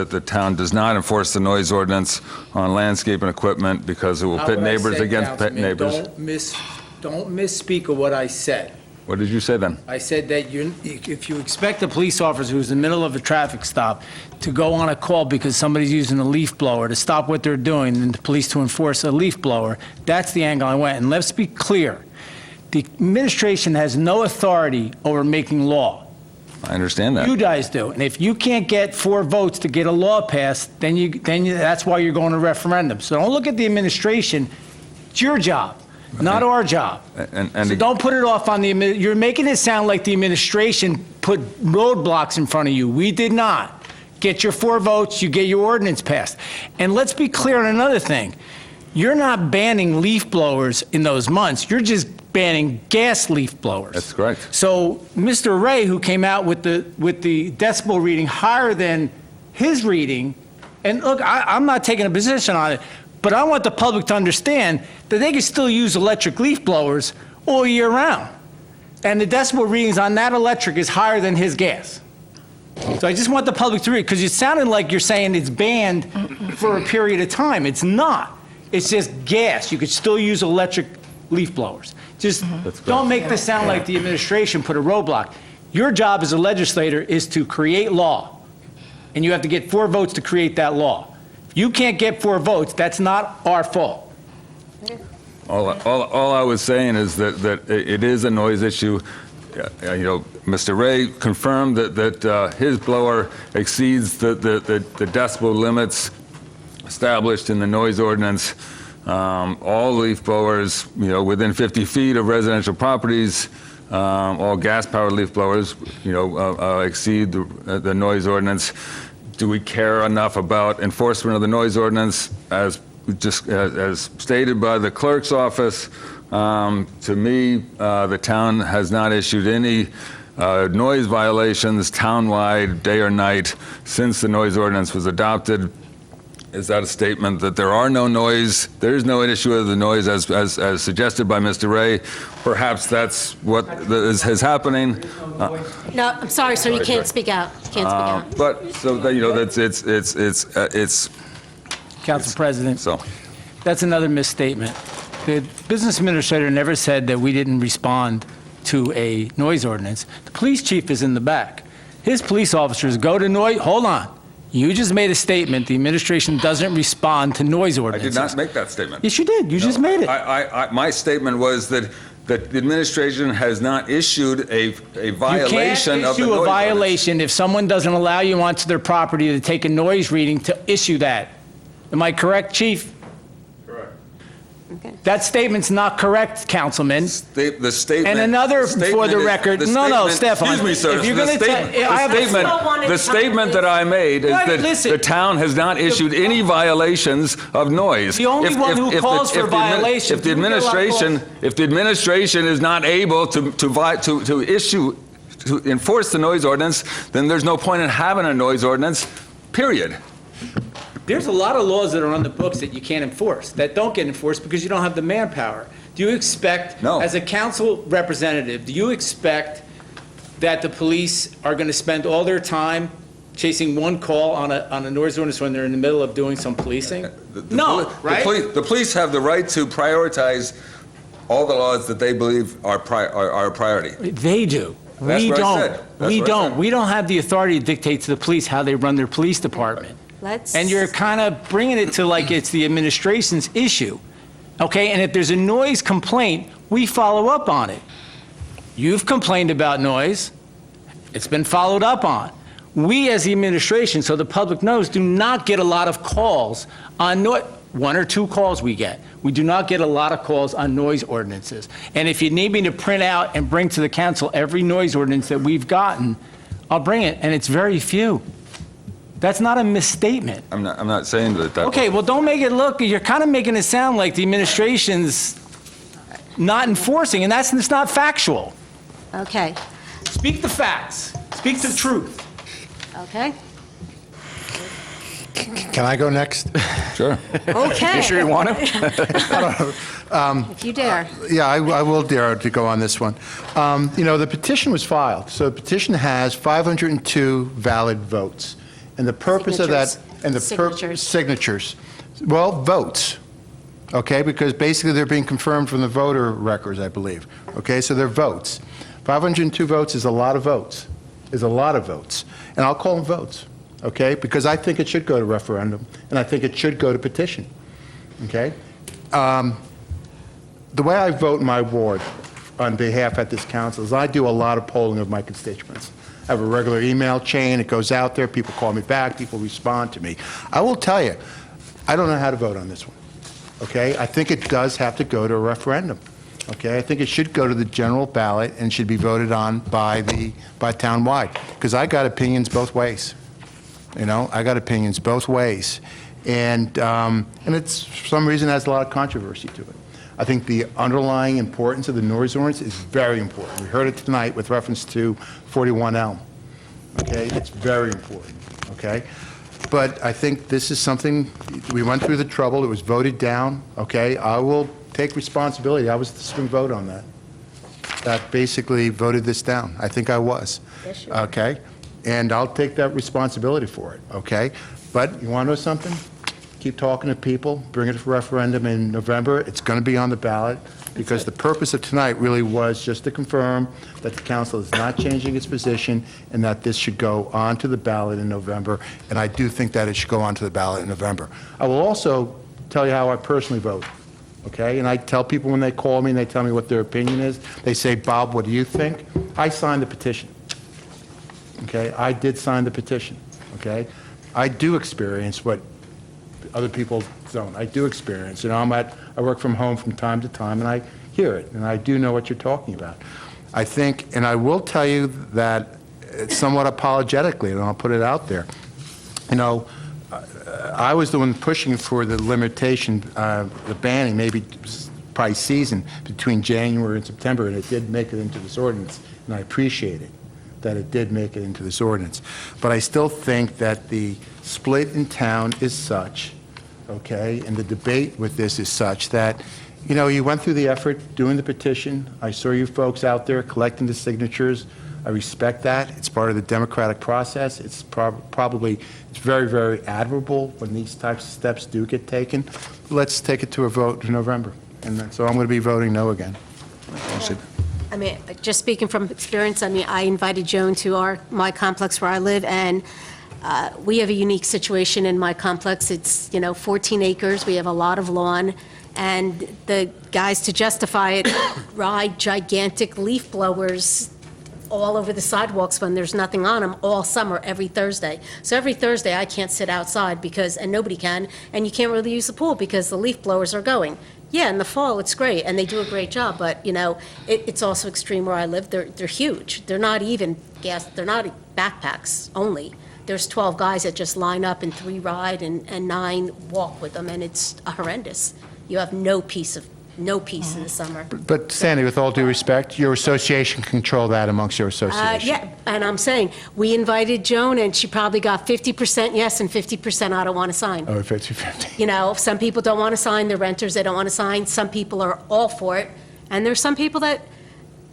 the town does not enforce the noise ordinance on landscape and equipment because it will Not pit what I neighbors said, against pet Councilman. neighbors. Don't misspeak of what I said. What did you say then? I said that if you expect a police officer who's in the middle of a traffic stop to go on a call because somebody's using a leaf blower to stop what they're doing and the police to enforce a leaf blower, that's the angle I went. And let's be clear. The administration has no authority over making law. I understand that. You guys do. And if you can't get 4 votes to get a law passed, then that's why you're going to referendum. So don't look at the administration. It's your job, not our job. So don't put it off on the, you're making it sound like the administration put roadblocks in front of you. We did not. Get your 4 votes, you get your ordinance passed. And let's be clear on another thing. You're not banning leaf blowers in those months. You're just banning gas leaf blowers. That's correct. So Mr. Ray, who came out with the decibel reading higher than his reading, and look, I'm not taking a position on it, but I want the public to understand that they can still use electric leaf blowers all year round. And the decibel readings on that electric is higher than his gas. So I just want the public to read, because it sounded like you're saying it's banned for a period of time. It's not. It's just gas. You could still use electric leaf blowers. Just don't make this sound like the administration put a roadblock. Your job as a legislator is to create law, and you have to get 4 votes to create that law. If you can't get 4 votes, that's not our fault. All I was saying is that it is a noise issue. Mr. Ray confirmed that his blower exceeds the decibel limits established in the noise ordinance. All leaf blowers, within 50 feet of residential properties, all gas-powered leaf blowers, exceed the noise ordinance. Do we care enough about enforcement of the noise ordinance as stated by the clerk's office? To me, the town has not issued any noise violations townwide, day or night, since the noise ordinance was adopted. Is that a statement that there is no issue of the noise as suggested by Mr. Ray? Perhaps that's what is happening. No, I'm sorry, sir, you can't speak out. Can't speak out. But so that, it's Council President. So that's another misstatement. The business administrator never said that we didn't respond to a noise ordinance. The police chief is in the back. His police officers go to noise. Hold on. You just made a statement. The administration doesn't respond to noise ordinances. I did not make that statement. Yes, you did. You just made it. My statement was that the administration has not issued a violation of the noise ordinance. You can't issue a violation if someone doesn't allow you onto their property to take a noise reading to issue that. Am I correct, Chief? That statement's not correct, Councilman. The statement. And another, for the record, no, Stefan. Excuse me, sir. If you're going to The statement that I made is that the town has not issued any violations of noise. The only one who calls for violations. If the administration is not able to enforce the noise ordinance, then there's no point in having a noise ordinance, period. There's a lot of laws that are on the books that you can't enforce, that don't get enforced because you don't have the manpower. Do you expect, as a council representative, do you expect that the police are going to spend all their time chasing one call on a noise ordinance when they're in the middle of doing some policing? No, right? The police have the right to prioritize all the laws that they believe are a priority. They do. We don't. We don't. We don't have the authority to dictate to the police how they run their police department. And you're kind of bringing it to like it's the administration's issue, okay? And if there's a noise complaint, we follow up on it. You've complained about noise. It's been followed up on. We as the administration, so the public knows, do not get a lot of calls on noise. 1 or 2 calls we get. We do not get a lot of calls on noise ordinances. And if you need me to print out and bring to the council every noise ordinance that we've gotten, I'll bring it, and it's very few. That's not a misstatement. I'm not saying that. Okay, well, don't make it look, you're kind of making it sound like the administration's not enforcing, and it's not factual. Okay, Speak the facts. Speak the truth. okay, Can I go next? Sure. okay. You sure you want to? If you dare. Yeah, I will dare to go on this one. The petition was filed, so the petition has 502 valid votes. And the purpose of that... And the signatures. Well, votes, okay? Because basically they're being confirmed from the voter records, I believe. Okay, so they're votes. 502 votes is a lot of votes, And I'll call them votes, okay? Because I think it should go to referendum, and I think it should go to petition, okay? The way I vote in my ward on behalf at this council is I do a lot of polling of my constituents. I have a regular email chain. It goes out there. People call me back. People respond to me. I will tell you, I don't know how to vote on this one, okay? I think it does have to go to a referendum, okay? I think it should go to the general ballot and should be voted on by town-wide, because I got opinions both ways. I got opinions both ways. And it's, for some reason, has a lot of controversy to it. I think the underlying importance of the noise ordinance is very important. We heard it tonight with reference to 41 Elm. Okay, it's very important. Okay, but I think this is something we went through the trouble. It was voted down. Okay, I will take responsibility. I was the swing vote on that. That basically voted this down. I think I was. Yes, you are. Okay, and I'll take that responsibility for it. Okay, but you want to know something? Keep talking to people, bring it for referendum in November. It's going to be on the ballot, because the purpose of tonight really was just to confirm that the council is not changing its position and that this should go on to the ballot in November, and I do think that it should go on to the ballot in November. I will also tell you how I personally vote, okay? And I tell people when they call me and they tell me what their opinion is, they say, Bob, what do you think? I signed the petition, okay? I did sign the petition, okay? I do experience what other people don't. I do experience. I work from home from time to time, and I hear it, and I do know what you're talking about. I think, and I will tell you that somewhat apologetically, and I'll put it out there, I was the one pushing for the limitation, the banning, probably season between January and September, and it did make it into this ordinance, and I appreciate it that it did make it into this ordinance. But I still think that the split in town is such, okay, and the debate with this is such that, you went through the effort doing the petition. I saw you folks out there collecting the signatures. I respect that. It's part of the democratic process. It's probably very, very admirable when these types of steps do get taken. Let's take it to a vote in November. And so I'm going to be voting no again. Just speaking from experience, I invited Joan to my complex where I live, and we have a unique situation in my complex. It's, 14 acres. We have a lot of lawn, and the guys, to justify it, ride gigantic leaf blowers all over the sidewalks when there's nothing on them all summer, every Thursday. So every Thursday, I can't sit outside and nobody can, and you can't really use the pool because the leaf blowers are going. Yeah, in the fall, it's great, and they do a great job, but, it's also extreme where I live. They're huge. They're not even they're not backpacks only. There's 12 guys that just line up and 3 ride and 9 walk with them, and it's horrendous. You have no peace in the summer. But Sandy, with all due respect, your association can control that amongst your association. Yeah, and I'm saying, we invited Joan, and she probably got 50% yes and 50% I don't want to sign. Oh, 50-50. Some people don't want to sign, they're renters, they don't want to sign. Some people are all for it, and there's some people that,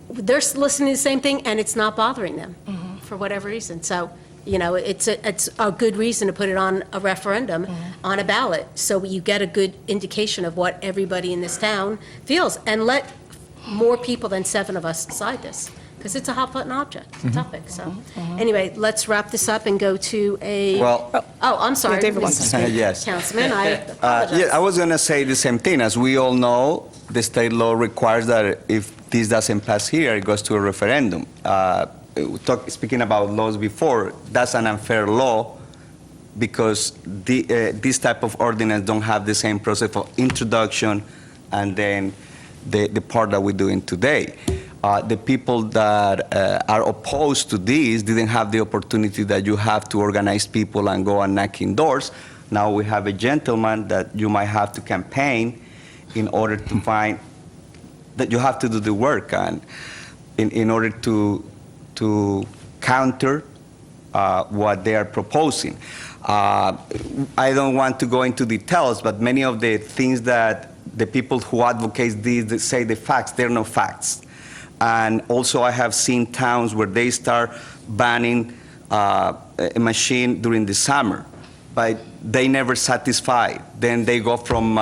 they're listening to the same thing, and it's not bothering them for whatever reason. So, it's a good reason to put it on a referendum, on a ballot, so you get a good indication of what everybody in this town feels, and let more people than 7 of us decide this, because it's a hot-button topic. So, anyway, let's wrap this up and go to a... Well... I'm sorry. David wants to speak. Yes. Councilman, I apologize. Yeah, I was going to say the same thing. As we all know, the state law requires that if this doesn't pass here, it goes to a referendum. Speaking about laws before, that's an unfair law because this type of ordinance don't have the same process of introduction and then the part that we're doing today. The people that are opposed to this didn't have the opportunity that you have to organize people and go and knock in doors. Now we have a gentleman that you might have to campaign in order to find that you have to do the work. And in order to counter what they are proposing. I don't want to go into details, but many of the things that the people who advocate these they say the facts, they're not facts. And also I have seen towns where they start banning a machine during the summer, but they never satisfy. Then they go from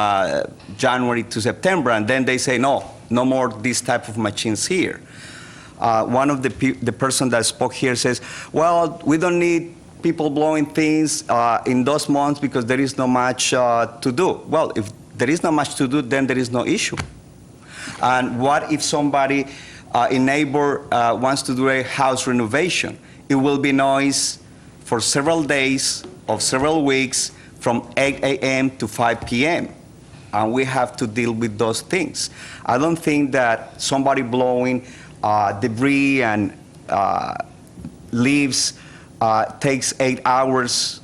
January to September, and then they say, no more this type of machines here. One of the person that spoke here says, well, we don't need people blowing things in those months because there is not much to do. Well, if there is not much to do, then there is no issue. And what if somebody, a neighbor, wants to do a house renovation? It will be noise for several days of several weeks from 8 a.m. to 5 p.m. And we have to deal with those things. I don't think that somebody blowing debris and leaves takes 8 hours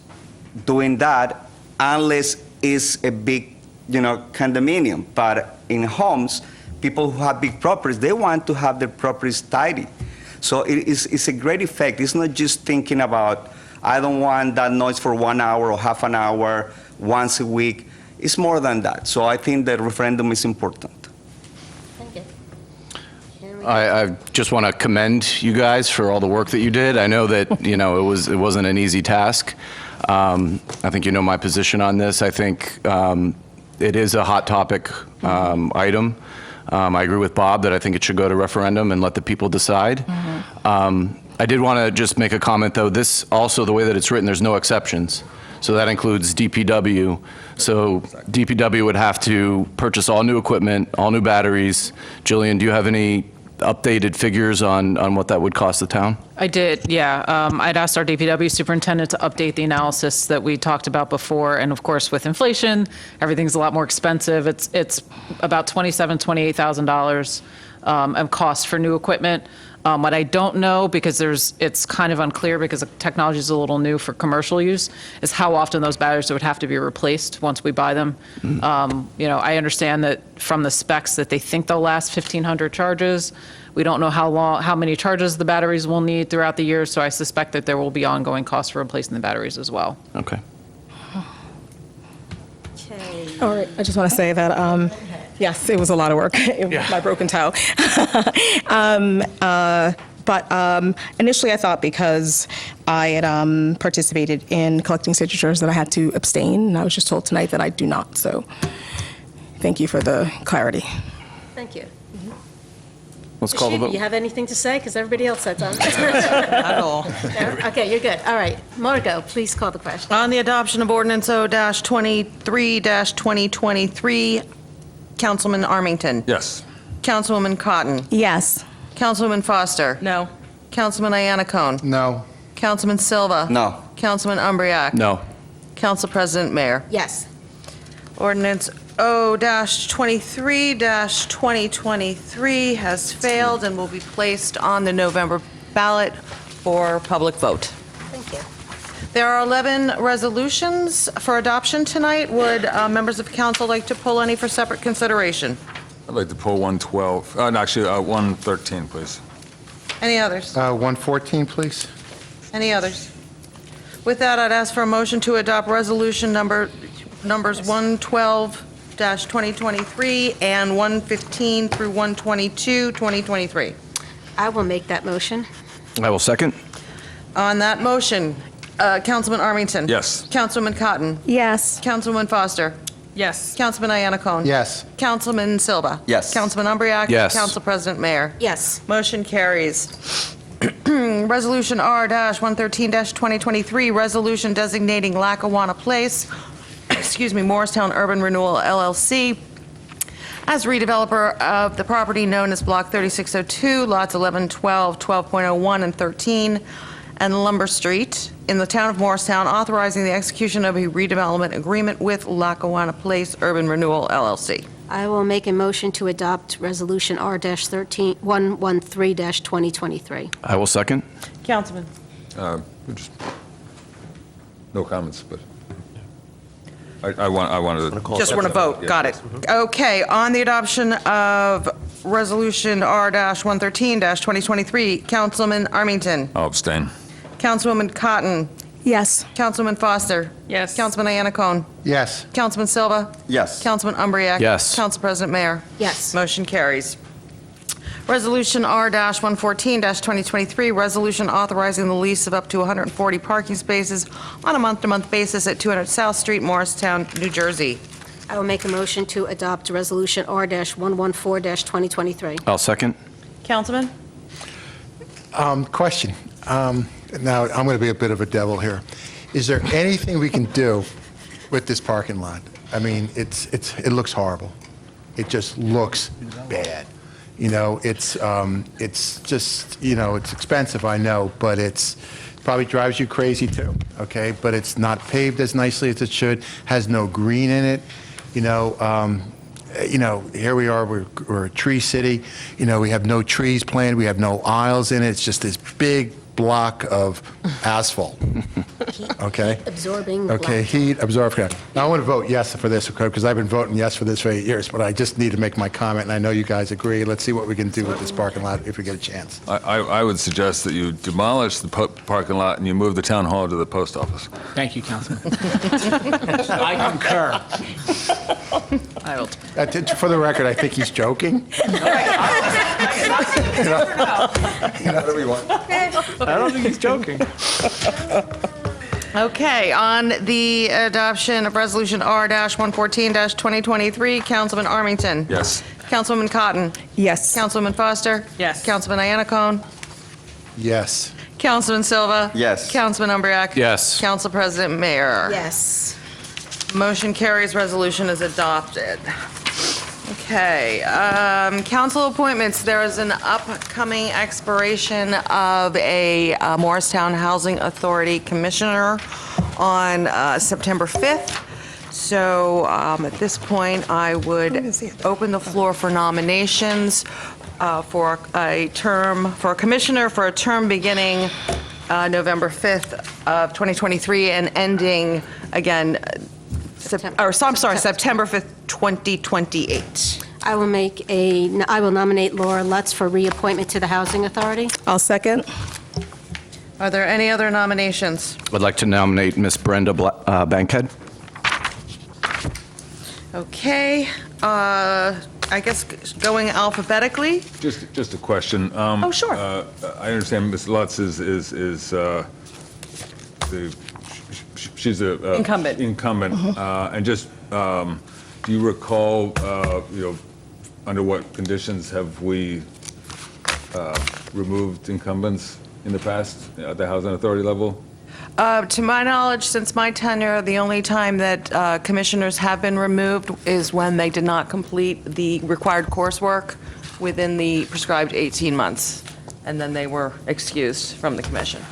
doing that unless it's a big, condominium. But in homes, people who have big properties, they want to have their properties tidy. So it's a great effect. It's not just thinking about, I don't want that noise for 1 hour or half an hour once a week. It's more than that. So I think the referendum is important. Thank you. I just want to commend you guys for all the work that you did. I know that, it wasn't an easy task. I think you know my position on this. I think it is a hot topic item. I agree with Bob that I think it should go to referendum and let the people decide. I did want to just make a comment, though. This also, the way that it's written, there's no exceptions. So that includes DPW. So DPW would have to purchase all new equipment, all new batteries. Jillian, do you have any updated figures on what that would cost the town? I did, yeah. I'd asked our DPW superintendent to update the analysis that we talked about before, and of course, with inflation, everything's a lot more expensive. It's about $27,000, $28,000 of cost for new equipment. What I don't know, because it's kind of unclear because the technology is a little new for commercial use, is how often those batteries would have to be replaced once we buy them. I understand that from the specs that they think they'll last 1,500 charges. We don't know how many charges the batteries will need throughout the year, so I suspect that there will be ongoing costs for replacing the batteries as well. Okay. All right, I just want to say that, yes, it was a lot of work, my broken toe. But initially I thought because I had participated in collecting signatures that I had to abstain, and I was just told tonight that I do not. So thank you for the clarity. Thank you. Let's call the vote. You have anything to say? Because everybody else said something. Not at all. Okay, you're good. All right. Margot, please call the question. On the adoption of ordinance O-23-2023, Councilman Armington. Yes. Councilwoman Cotton. Yes. Councilwoman Foster. No. Councilman Iannacone. No. Councilman Silva. No. Councilman Umbriac. No. Council President Mayer. Yes. Ordinance O-23-2023 has failed and will be placed on the November ballot for public vote. Thank you. There are 11 resolutions for adoption tonight. Would members of council like to pull any for separate consideration? I'd like to pull 112, actually 113, please. Any others? 114, please. Any others? With that, I'd ask for a motion to adopt resolution numbers 112-2023 and 115 through 122, 2023. I will make that motion. I will second. On that motion, Councilman Armington. Yes. Councilwoman Cotton. Yes. Councilwoman Foster. Yes. Councilman Iannacone. Yes. Councilman Silva. Yes. Councilman Umbriac. Yes. Council President Mayer. Yes. Motion carries. Resolution R-113-2023, resolution designating Lackawanna Place, Morristown Urban Renewal LLC, as redeveloper of the property known as Block 3602, lots 11, 12, 12.01, and 13, and Lumber Street, in the town of Morristown, authorizing the execution of a redevelopment agreement with Lackawanna Place Urban Renewal LLC. I will make a motion to adopt Resolution R-113-2023. I will second. Councilman. No comments, but I wanted to. Just want to vote. Yeah. Got it. Okay, on the adoption of Resolution R-113-2023, Councilman Armington. I'll abstain. Councilwoman Cotton. Yes. Councilwoman Foster. Yes. Councilman Iannacone. Yes. Councilman Silva. Yes. Councilman Umbriak. Yes. Council President Mayer. Yes. Motion carries. Resolution R-114-2023, resolution authorizing the lease of up to 140 parking spaces on a month-to-month basis at 200 South Street, Morristown, New Jersey. I will make a motion to adopt Resolution R-114-2023. I'll second. Councilman? Question. Now, I'm going to be a bit of a devil here. Is there anything we can do with this parking lot? I mean, it looks horrible. It just looks bad. You know, it's just, you know, it's expensive, I know, but it's probably drives you crazy too, okay? But it's not paved as nicely as it should, has no green in it. You know, here we are, we're a tree city. You know, we have no trees planted, we have no aisles in it. It's just this big block of asphalt, okay? Absorbing. Okay, heat absorbing. Now, I want to vote yes for this, okay, because I've been voting yes for this for 8 years, but I just need to make my comment, and I know you guys agree. Let's see what we can do with this parking lot if we get a chance. I would suggest that you demolish the parking lot and you move the town hall to the post office. Thank you, Councilman. I concur. I will. For the record, I think he's joking. Whatever you want. I don't think he's joking. Okay, on the adoption of Resolution R-114-2023, Councilman Armington. Yes. Councilwoman Cotton. Yes. Councilwoman Foster. Yes. Councilman Iannacone. Yes. Councilman Silva. Yes. Councilman Umbriak. Yes. Council President Mayer. Yes. Motion carries, resolution is adopted. Okay, council appointments. There is an upcoming expiration of a Morristown Housing Authority Commissioner on September 5th. So at this point, I would open the floor for nominations for a commissioner for a term beginning November 5th of 2023 and ending again September 5th, 2028. I will nominate Laura Lutz for reappointment to the Housing Authority. I'll second. Are there any other nominations? I'd like to nominate Miss Brenda Bankhead. Okay, I guess going alphabetically. Just a question. Oh, sure. I understand Ms. Lutz she's a Incumbent. And just, do you recall, under what conditions have we removed incumbents in the past at the Housing Authority level? To my knowledge, since my tenure, the only time that commissioners have been removed is when they did not complete the required coursework within the prescribed 18 months, and then they were excused from the commission.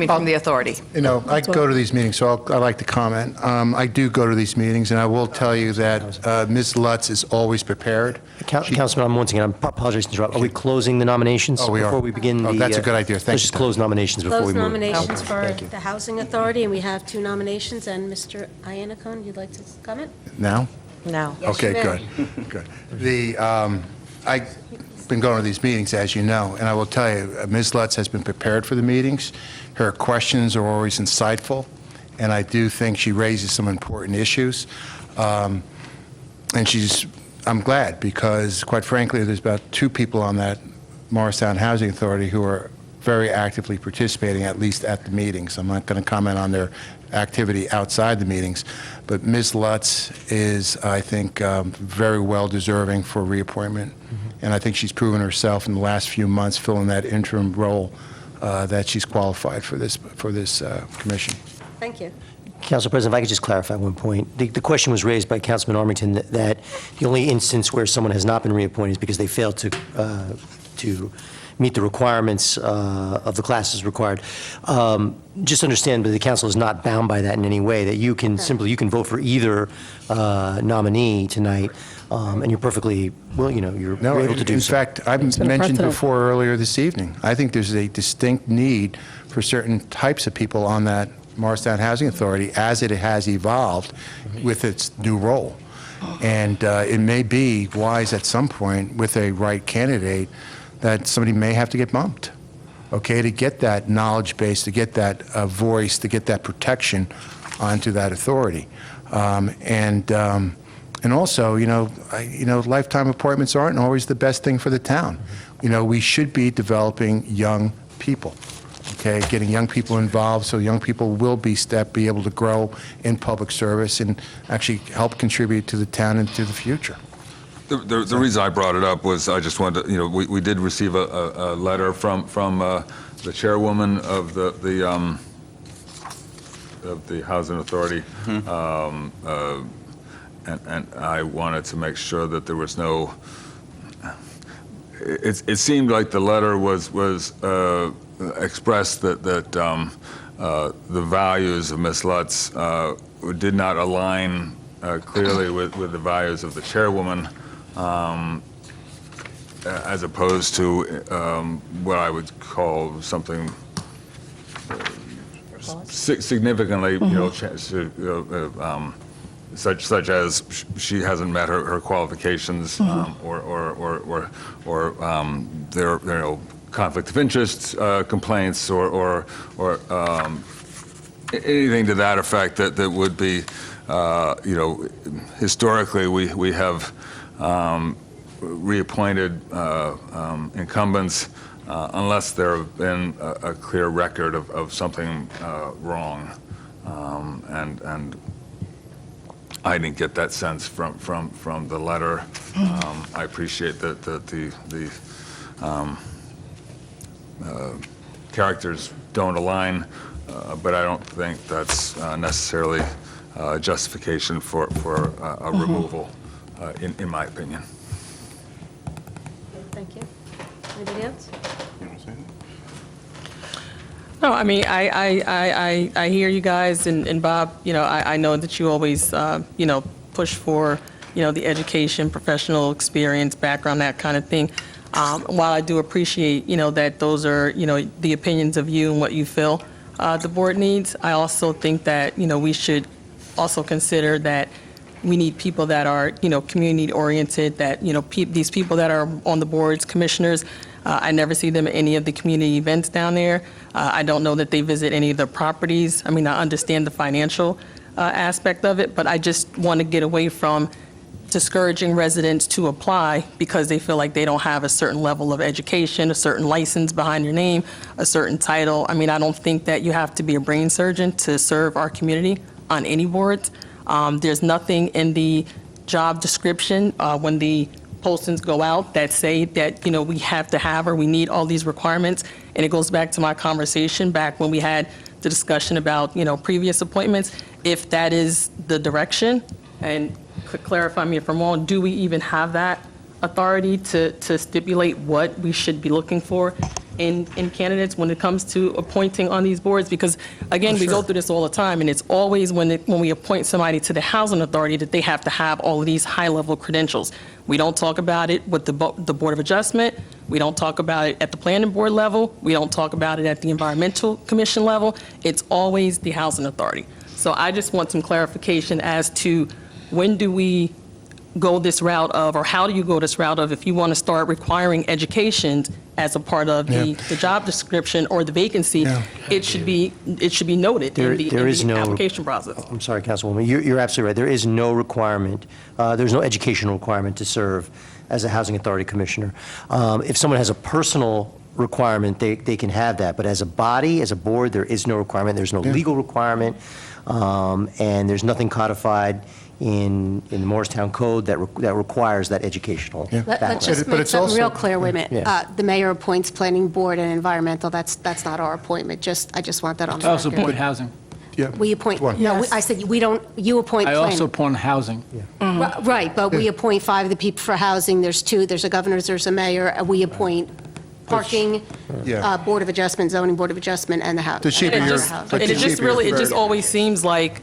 From the authority. You know, I go to these meetings, so I'd like to comment. I do go to these meetings, and I will tell you that Ms. Lutz is always prepared. Councilman, once again, I apologize to interrupt. Are we closing the nominations Oh, we are. before we begin the... That's a good idea. Thank Let's you, just Tom. close nominations before we Close move. nominations for Thank you. the Housing Authority, and we have 2 nominations. And Mr. Iannacone, you'd like to comment? Now? No. Yes, you Okay, may. good. I've been going to these meetings, as you know, and I will tell you, Ms. Lutz has been prepared for the meetings. Her questions are always insightful, and I do think she raises some important issues. And I'm glad, because quite frankly, there's about 2 people on that Morristown Housing Authority who are very actively participating, at least at the meetings. I'm not going to comment on their activity outside the meetings, but Ms. Lutz is, I think, very well deserving for reappointment. And I think she's proven herself in the last few months filling that interim role that she's qualified for this commission. Thank you. Council President, if I could just clarify one point. The question was raised by Councilman Armington that the only instance where someone has not been reappointed is because they failed to meet the requirements of the classes required. Just understand that the council is not bound by that in any way, that you can vote for either nominee tonight, and you're perfectly, you're able to do in so. fact, I mentioned before earlier this evening, I think there's a distinct need for certain types of people on that Morristown Housing Authority as it has evolved with its new role. And it may be wise at some point with a right candidate that somebody may have to get bumped, okay, to get that knowledge base, to get that voice, to get that protection onto that authority. And also, lifetime appointments aren't always the best thing for the town. We should be developing young people, okay, getting young people involved so young people will be able to grow in public service and actually help contribute to the town and to the future. The reason I brought it up was I just wanted to, we did receive a letter from the chairwoman of the Housing Authority, and I wanted to make sure that there was no. It seemed like the letter was expressed that the values of Ms. Lutz did not align clearly with the values of the chairwoman, as opposed to what I would call something significantly, such as she hasn't met her qualifications, or there are conflict of interest complaints, or anything to that effect that would be, historically we have reappointed incumbents unless there have been a clear record of something wrong, and I didn't get that sense from the letter. I appreciate that the characters don't align, but I don't think that's necessarily justification for a removal, in my opinion. Thank you. Anybody else? No, I mean, I hear you guys, and Bob, I know that you always, push for, the education, professional experience, background, that kind of thing. While I do appreciate, that those are, the opinions of you and what you feel the board needs, I also think that, we should also consider that we need people that are, community-oriented, that, these people that are on the boards, commissioners, I never see them at any of the community events down there. I don't know that they visit any of the properties. I mean, I understand the financial aspect of it, but I just want to get away from discouraging residents to apply because they feel like they don't have a certain level of education, a certain license behind your name, a certain title. I mean, I don't think that you have to be a brain surgeon to serve our community on any boards. There's nothing in the job description when the postings go out that say that, we have to have or we need all these requirements. And it goes back to my conversation back when we had the discussion about, previous appointments. If that is the direction, and could clarify me if I'm wrong, do we even have that authority to stipulate what we should be looking for in candidates when it comes to appointing on these boards? Because, again, we go through this all the time, and it's always when we appoint somebody to the Housing Authority that they have to have all of these high-level credentials. We don't talk about it with the Board of Adjustment. We don't talk about it at the Planning Board level. We don't talk about it at the Environmental Commission level. It's always the Housing Authority. So I just want some clarification as to when do we go this route of, or how do you go this route of, if you want to start requiring education as a part of the job description or the vacancy, it should be noted in the application process. I'm sorry, Councilwoman, you're absolutely right. There is no requirement, there's no educational requirement to serve as a Housing Authority Commissioner. If someone has a personal requirement, they can have that, but as a body, as a board, there is no requirement. There's no legal requirement, and there's nothing codified in the Morristown Code that requires that educational background. Let's just make something real clear. Wait a minute. The mayor appoints planning board and environmental. That's not our appointment. I just want that on the I also record. appoint housing. We appoint, no, I said we don't, you appoint I planning. also appoint housing. Right, but we appoint 5 of the people for housing. There's 2, there's a governor, there's a mayor, and we appoint parking, Board of Adjustment, Zoning Board of Adjustment, and the house. It just always seems like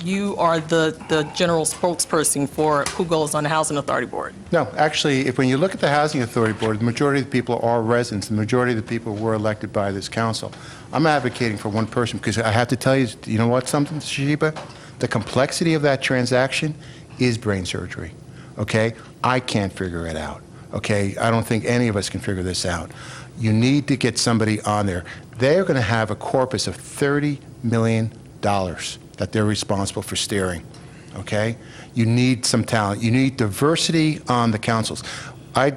you are the general spokesperson for who goes on the Housing Authority Board. No, actually, when you look at the Housing Authority Board, the majority of the people are residents. The majority of the people were elected by this council. I'm advocating for one person because I have to tell you, you know what, something, Sheba? The complexity of that transaction is brain surgery, okay? I can't figure it out, okay? I don't think any of us can figure this out. You need to get somebody on there. They're going to have a corpus of $30 million that they're responsible for steering, okay? You need some talent. You need diversity on the councils. I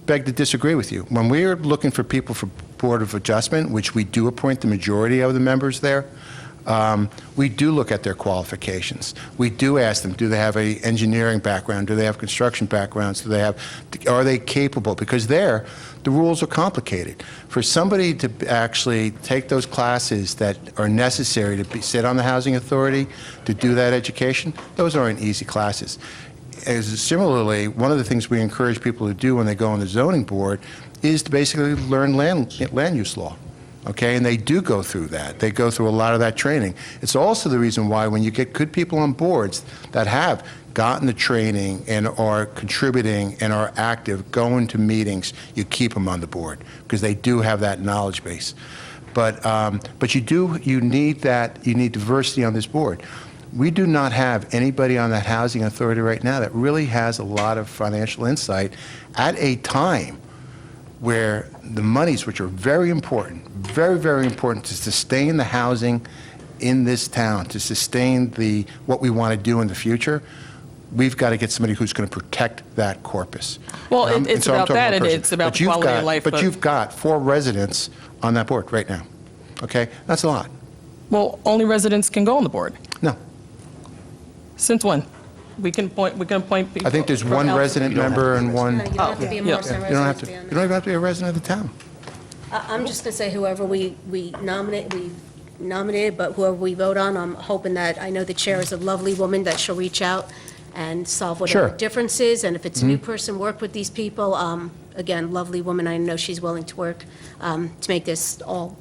beg to disagree with you. When we're looking for people for Board of Adjustment, which we do appoint the majority of the members there, we do look at their qualifications. We do ask them, do they have an engineering background? Do they have construction backgrounds? Are they capable? Because there, the rules are complicated. For somebody to actually take those classes that are necessary to sit on the Housing Authority, to do that education, those aren't easy classes. Similarly, one of the things we encourage people to do when they go on the zoning board is to basically learn land use law. Okay, and they do go through that. They go through a lot of that training. It's also the reason why when you get good people on boards that have gotten the training and are contributing and are active, going to meetings, you keep them on the board because they do have that knowledge base. But you need diversity on this board. We do not have anybody on that Housing Authority right now that really has a lot of financial insight at a time where the monies, which are very important, very, very important to sustain the housing in this town, to sustain what we want to do in the future, we've got to get somebody who's going to protect that corpus. Well, it's about that, and it's about But you've quality got- of life. But you've got 4 residents on that board right now, okay? That's a lot. Well, only residents can go on the board. No. Since when? We can appoint people. I think there's from one outside. resident member and one... You don't have to be a Yeah. Morristown You don't have resident to, to be on you don't even have to be a resident of the town. I'm just going to say whoever we nominated, but whoever we vote on, I'm hoping that, I know the chair is a lovely woman, that she'll reach out and solve whatever Sure. differences, and if it's a new person, work with these people. Again, lovely woman, I know she's willing to work to make this all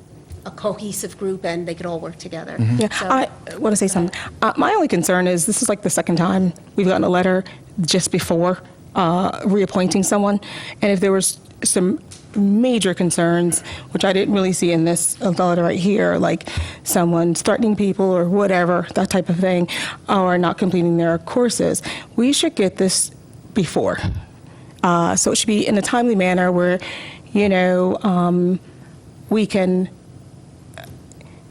a cohesive group, and they could all work together. Yeah, So- I want to say something. My only concern is this is like the second time we've gotten a letter just before reappointing someone, and if there was some major concerns, which I didn't really see in this letter right here, like someone's threatening people or whatever, that type of thing, or not completing their courses, we should get this before. So it should be in a timely manner where, we can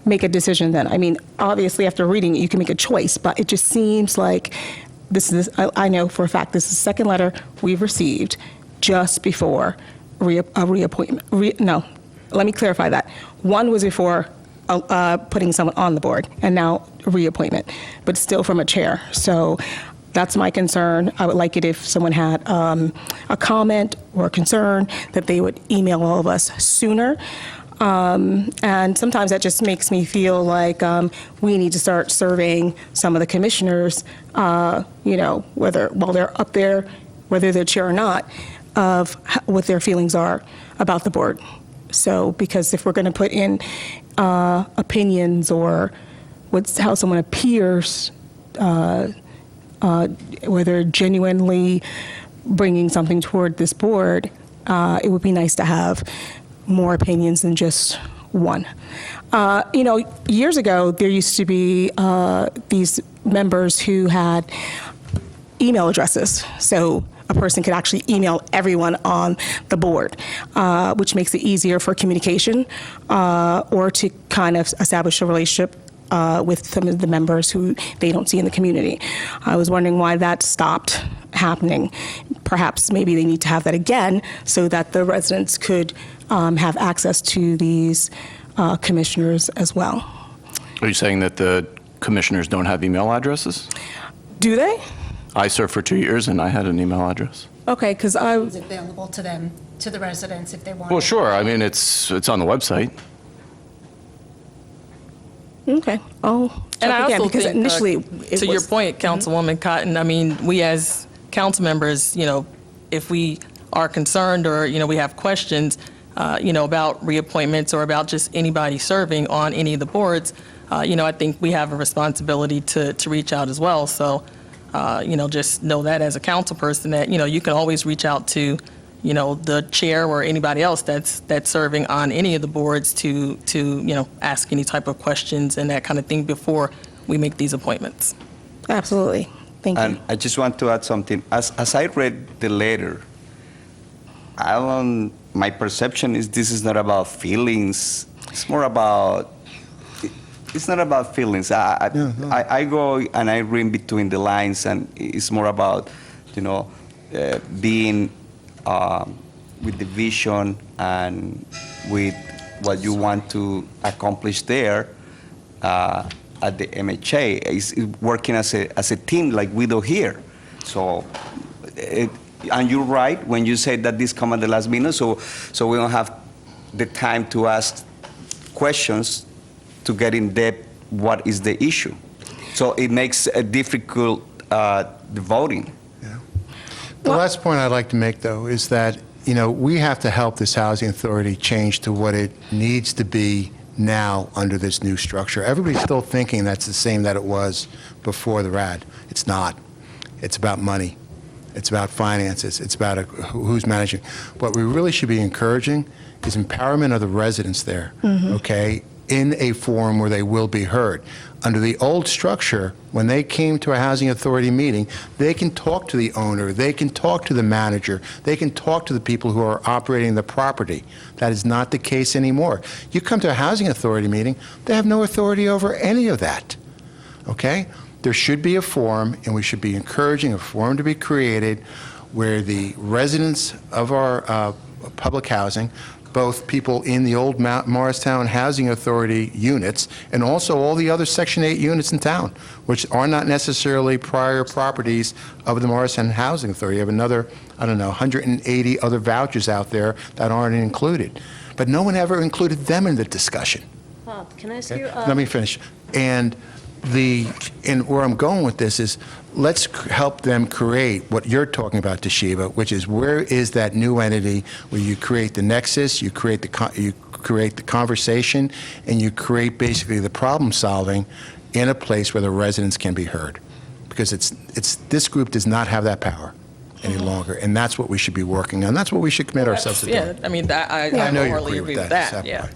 make a decision then. I mean, obviously, after reading it, you can make a choice, but it just seems like I know for a fact this is the second letter we've received just before a reappointment. No, let me clarify that. One was before putting someone on the board, and now a reappointment, but still from a chair. So that's my concern. I would like it if someone had a comment or a concern that they would email all of us sooner. And sometimes that just makes me feel like we need to start surveying some of the commissioners, whether while they're up there, whether they're chair or not, of what their feelings are about the board. So, because if we're going to put in opinions or how someone appears, whether genuinely bringing something toward this board, it would be nice to have more opinions than just one. Years ago, there used to be these members who had email addresses. So a person could actually email everyone on the board, which makes it easier for communication or to kind of establish a relationship with some of the members who they don't see in the community. I was wondering why that stopped happening. Perhaps maybe they need to have that again so that the residents could have access to these commissioners as well. Are you saying that the commissioners don't have email addresses? Do they? I served for 2 years and I had an email address. Okay, because It's available to them, to the residents, if they want. Well, sure. I mean, it's on the website. Okay. Oh, And I again, also because think, initially it to your was- point, Councilwoman Cotton, I mean, we as council members, if we are concerned or, we have questions, about reappointments or about just anybody serving on any of the boards, I think we have a responsibility to reach out as well. So, just know that as a council person that, you can always reach out to, the chair or anybody else that's serving on any of the boards to ask any type of questions and that kind of thing before we make these appointments. Absolutely. Thank you. And I just want to add something. As I read the letter, my perception is this is not about feelings. It's more about, it's not about feelings. I go and I read between the lines, and it's more about, being with the vision and with what you want to accomplish there at the MHA. Is working as a team like we do here. So, and you're right when you say that this come at the last minute, so we don't have the time to ask questions to get in depth what is the issue. So it makes it difficult the voting. The last point I'd like to make, though, is that, we have to help this housing authority change to what it needs to be now under this new structure. Everybody's still thinking that's the same that it was before the RAD. It's not. It's about money. It's about finances. It's about who's managing. What we really should be encouraging is empowerment of the residents there, okay, in a forum where they will be heard. Under the old structure, when they came to a housing authority meeting, they can talk to the owner, they can talk to the manager, they can talk to the people who are operating the property. That is not the case anymore. You come to a housing authority meeting, they have no authority over any of that, okay? There should be a forum, and we should be encouraging a forum to be created where the residents of our public housing, both people in the old Morristown Housing Authority units and also all the other Section 8 units in town, which are not necessarily prior properties of the Morristown Housing Authority. You have another, 180 other vouchers out there that aren't included. But no one ever included them in the discussion. Bob, can I ask Okay? you? Let me finish. And where I'm going with this is, let's help them create what you're talking about, Toshiba, which is where is that new entity where you create the nexus, you create the conversation, and you create basically the problem solving in a place where the residents can be heard, because this group does not have that power any longer, and that's what we should be working on. That's what we should commit ourselves to doing. I mean, I know you wholeheartedly agree with that. Yeah.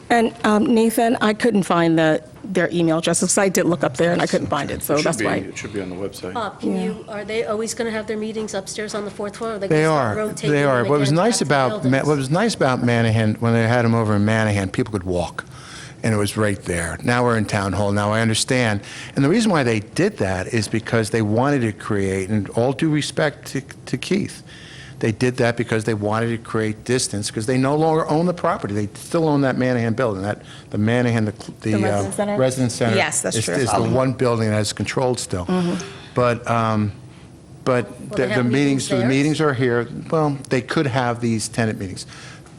And Nathan, I couldn't find their email addresses, because I did look up there and I couldn't find it, so that's why. It should be on the website. Bob, are they always going to have their meetings upstairs on the fourth floor? Or They gonna are. start rotating They are. them What was again nice back to the about buildings? Manahan, when they had them over in Manahan, people could walk, and it was right there. Now we're in Town Hall. Now I understand. And the reason why they did that is because they wanted to create, and all due respect to Keith, they did that because they wanted to create distance, because they no longer own the property. They still own that Manahan building. The Manahan, the Residence Center? Residence Center. Yes, that's true. Is the one building that is controlled still. But they have meetings the there? meetings are here. Well, they could have these tenant meetings.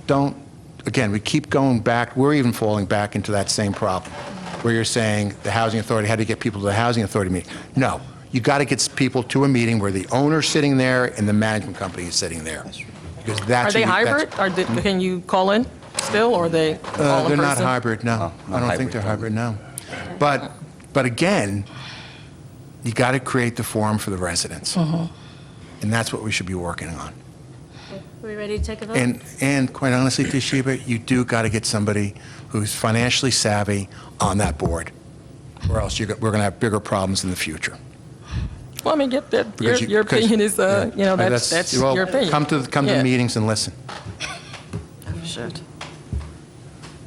Again, we keep going back. We're even falling back into that same problem, where you're saying the housing authority had to get people to the housing authority meeting. No. You got to get people to a meeting where the owner's sitting there and the management company is sitting there. Because Are they hybrid? Can you call in still, or are they all in person? They're not hybrid, no. I don't think they're hybrid, no. But again, you got to create the forum for the residents. And that's what we should be working on. Are we ready to take a vote? And quite honestly, Toshiba, you do got to get somebody who's financially savvy on that board, or else we're going to have bigger problems in the future. Well, I mean, your opinion is, that's your opinion. Come to the meetings and listen. Should.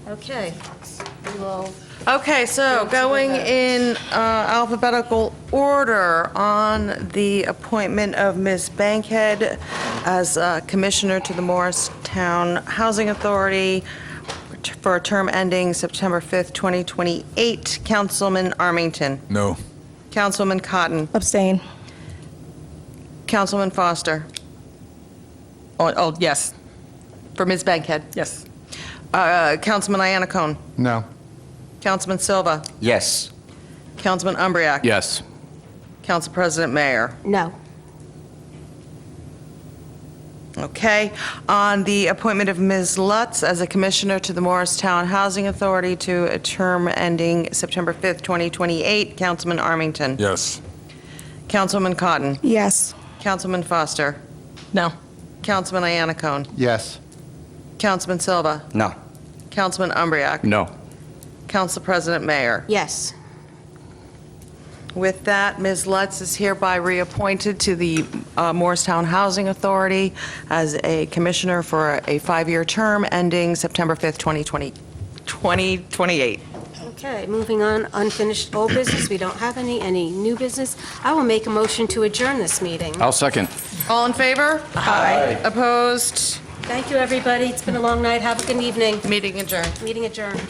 Okay. We will. Okay, so going in alphabetical order on the appointment of Ms. Bankhead as Commissioner to the Morristown Housing Authority for a term ending September 5th, 2028. Councilman Armington. No. Councilwoman Cotton. Abstain. Councilman Foster. Oh, yes. For Ms. Bankhead. Yes. Councilman Iannacone. No. Councilman Silva. Yes. Councilman Umbriak. Yes. Council President Mayer. No. Okay. On the appointment of Ms. Lutz as a Commissioner to the Morristown Housing Authority to a term ending September 5th, 2028, Councilman Armington. Yes. Councilwoman Cotton. Yes. Councilman Foster. No. Councilman Iannacone. Yes. Councilman Silva. No. Councilman Umbriak. No. Council President Mayer. Yes. With that, Ms. Lutz is hereby reappointed to the Morristown Housing Authority as a commissioner for a 5-year term ending September 5th, 2028. Okay, moving on, unfinished old business, we don't have any new business. I will make a motion to adjourn this meeting. I'll second. All in favor? Aye. Opposed? Thank you, everybody. It's been a long night. Have a good evening. Meeting adjourned. Meeting adjourned.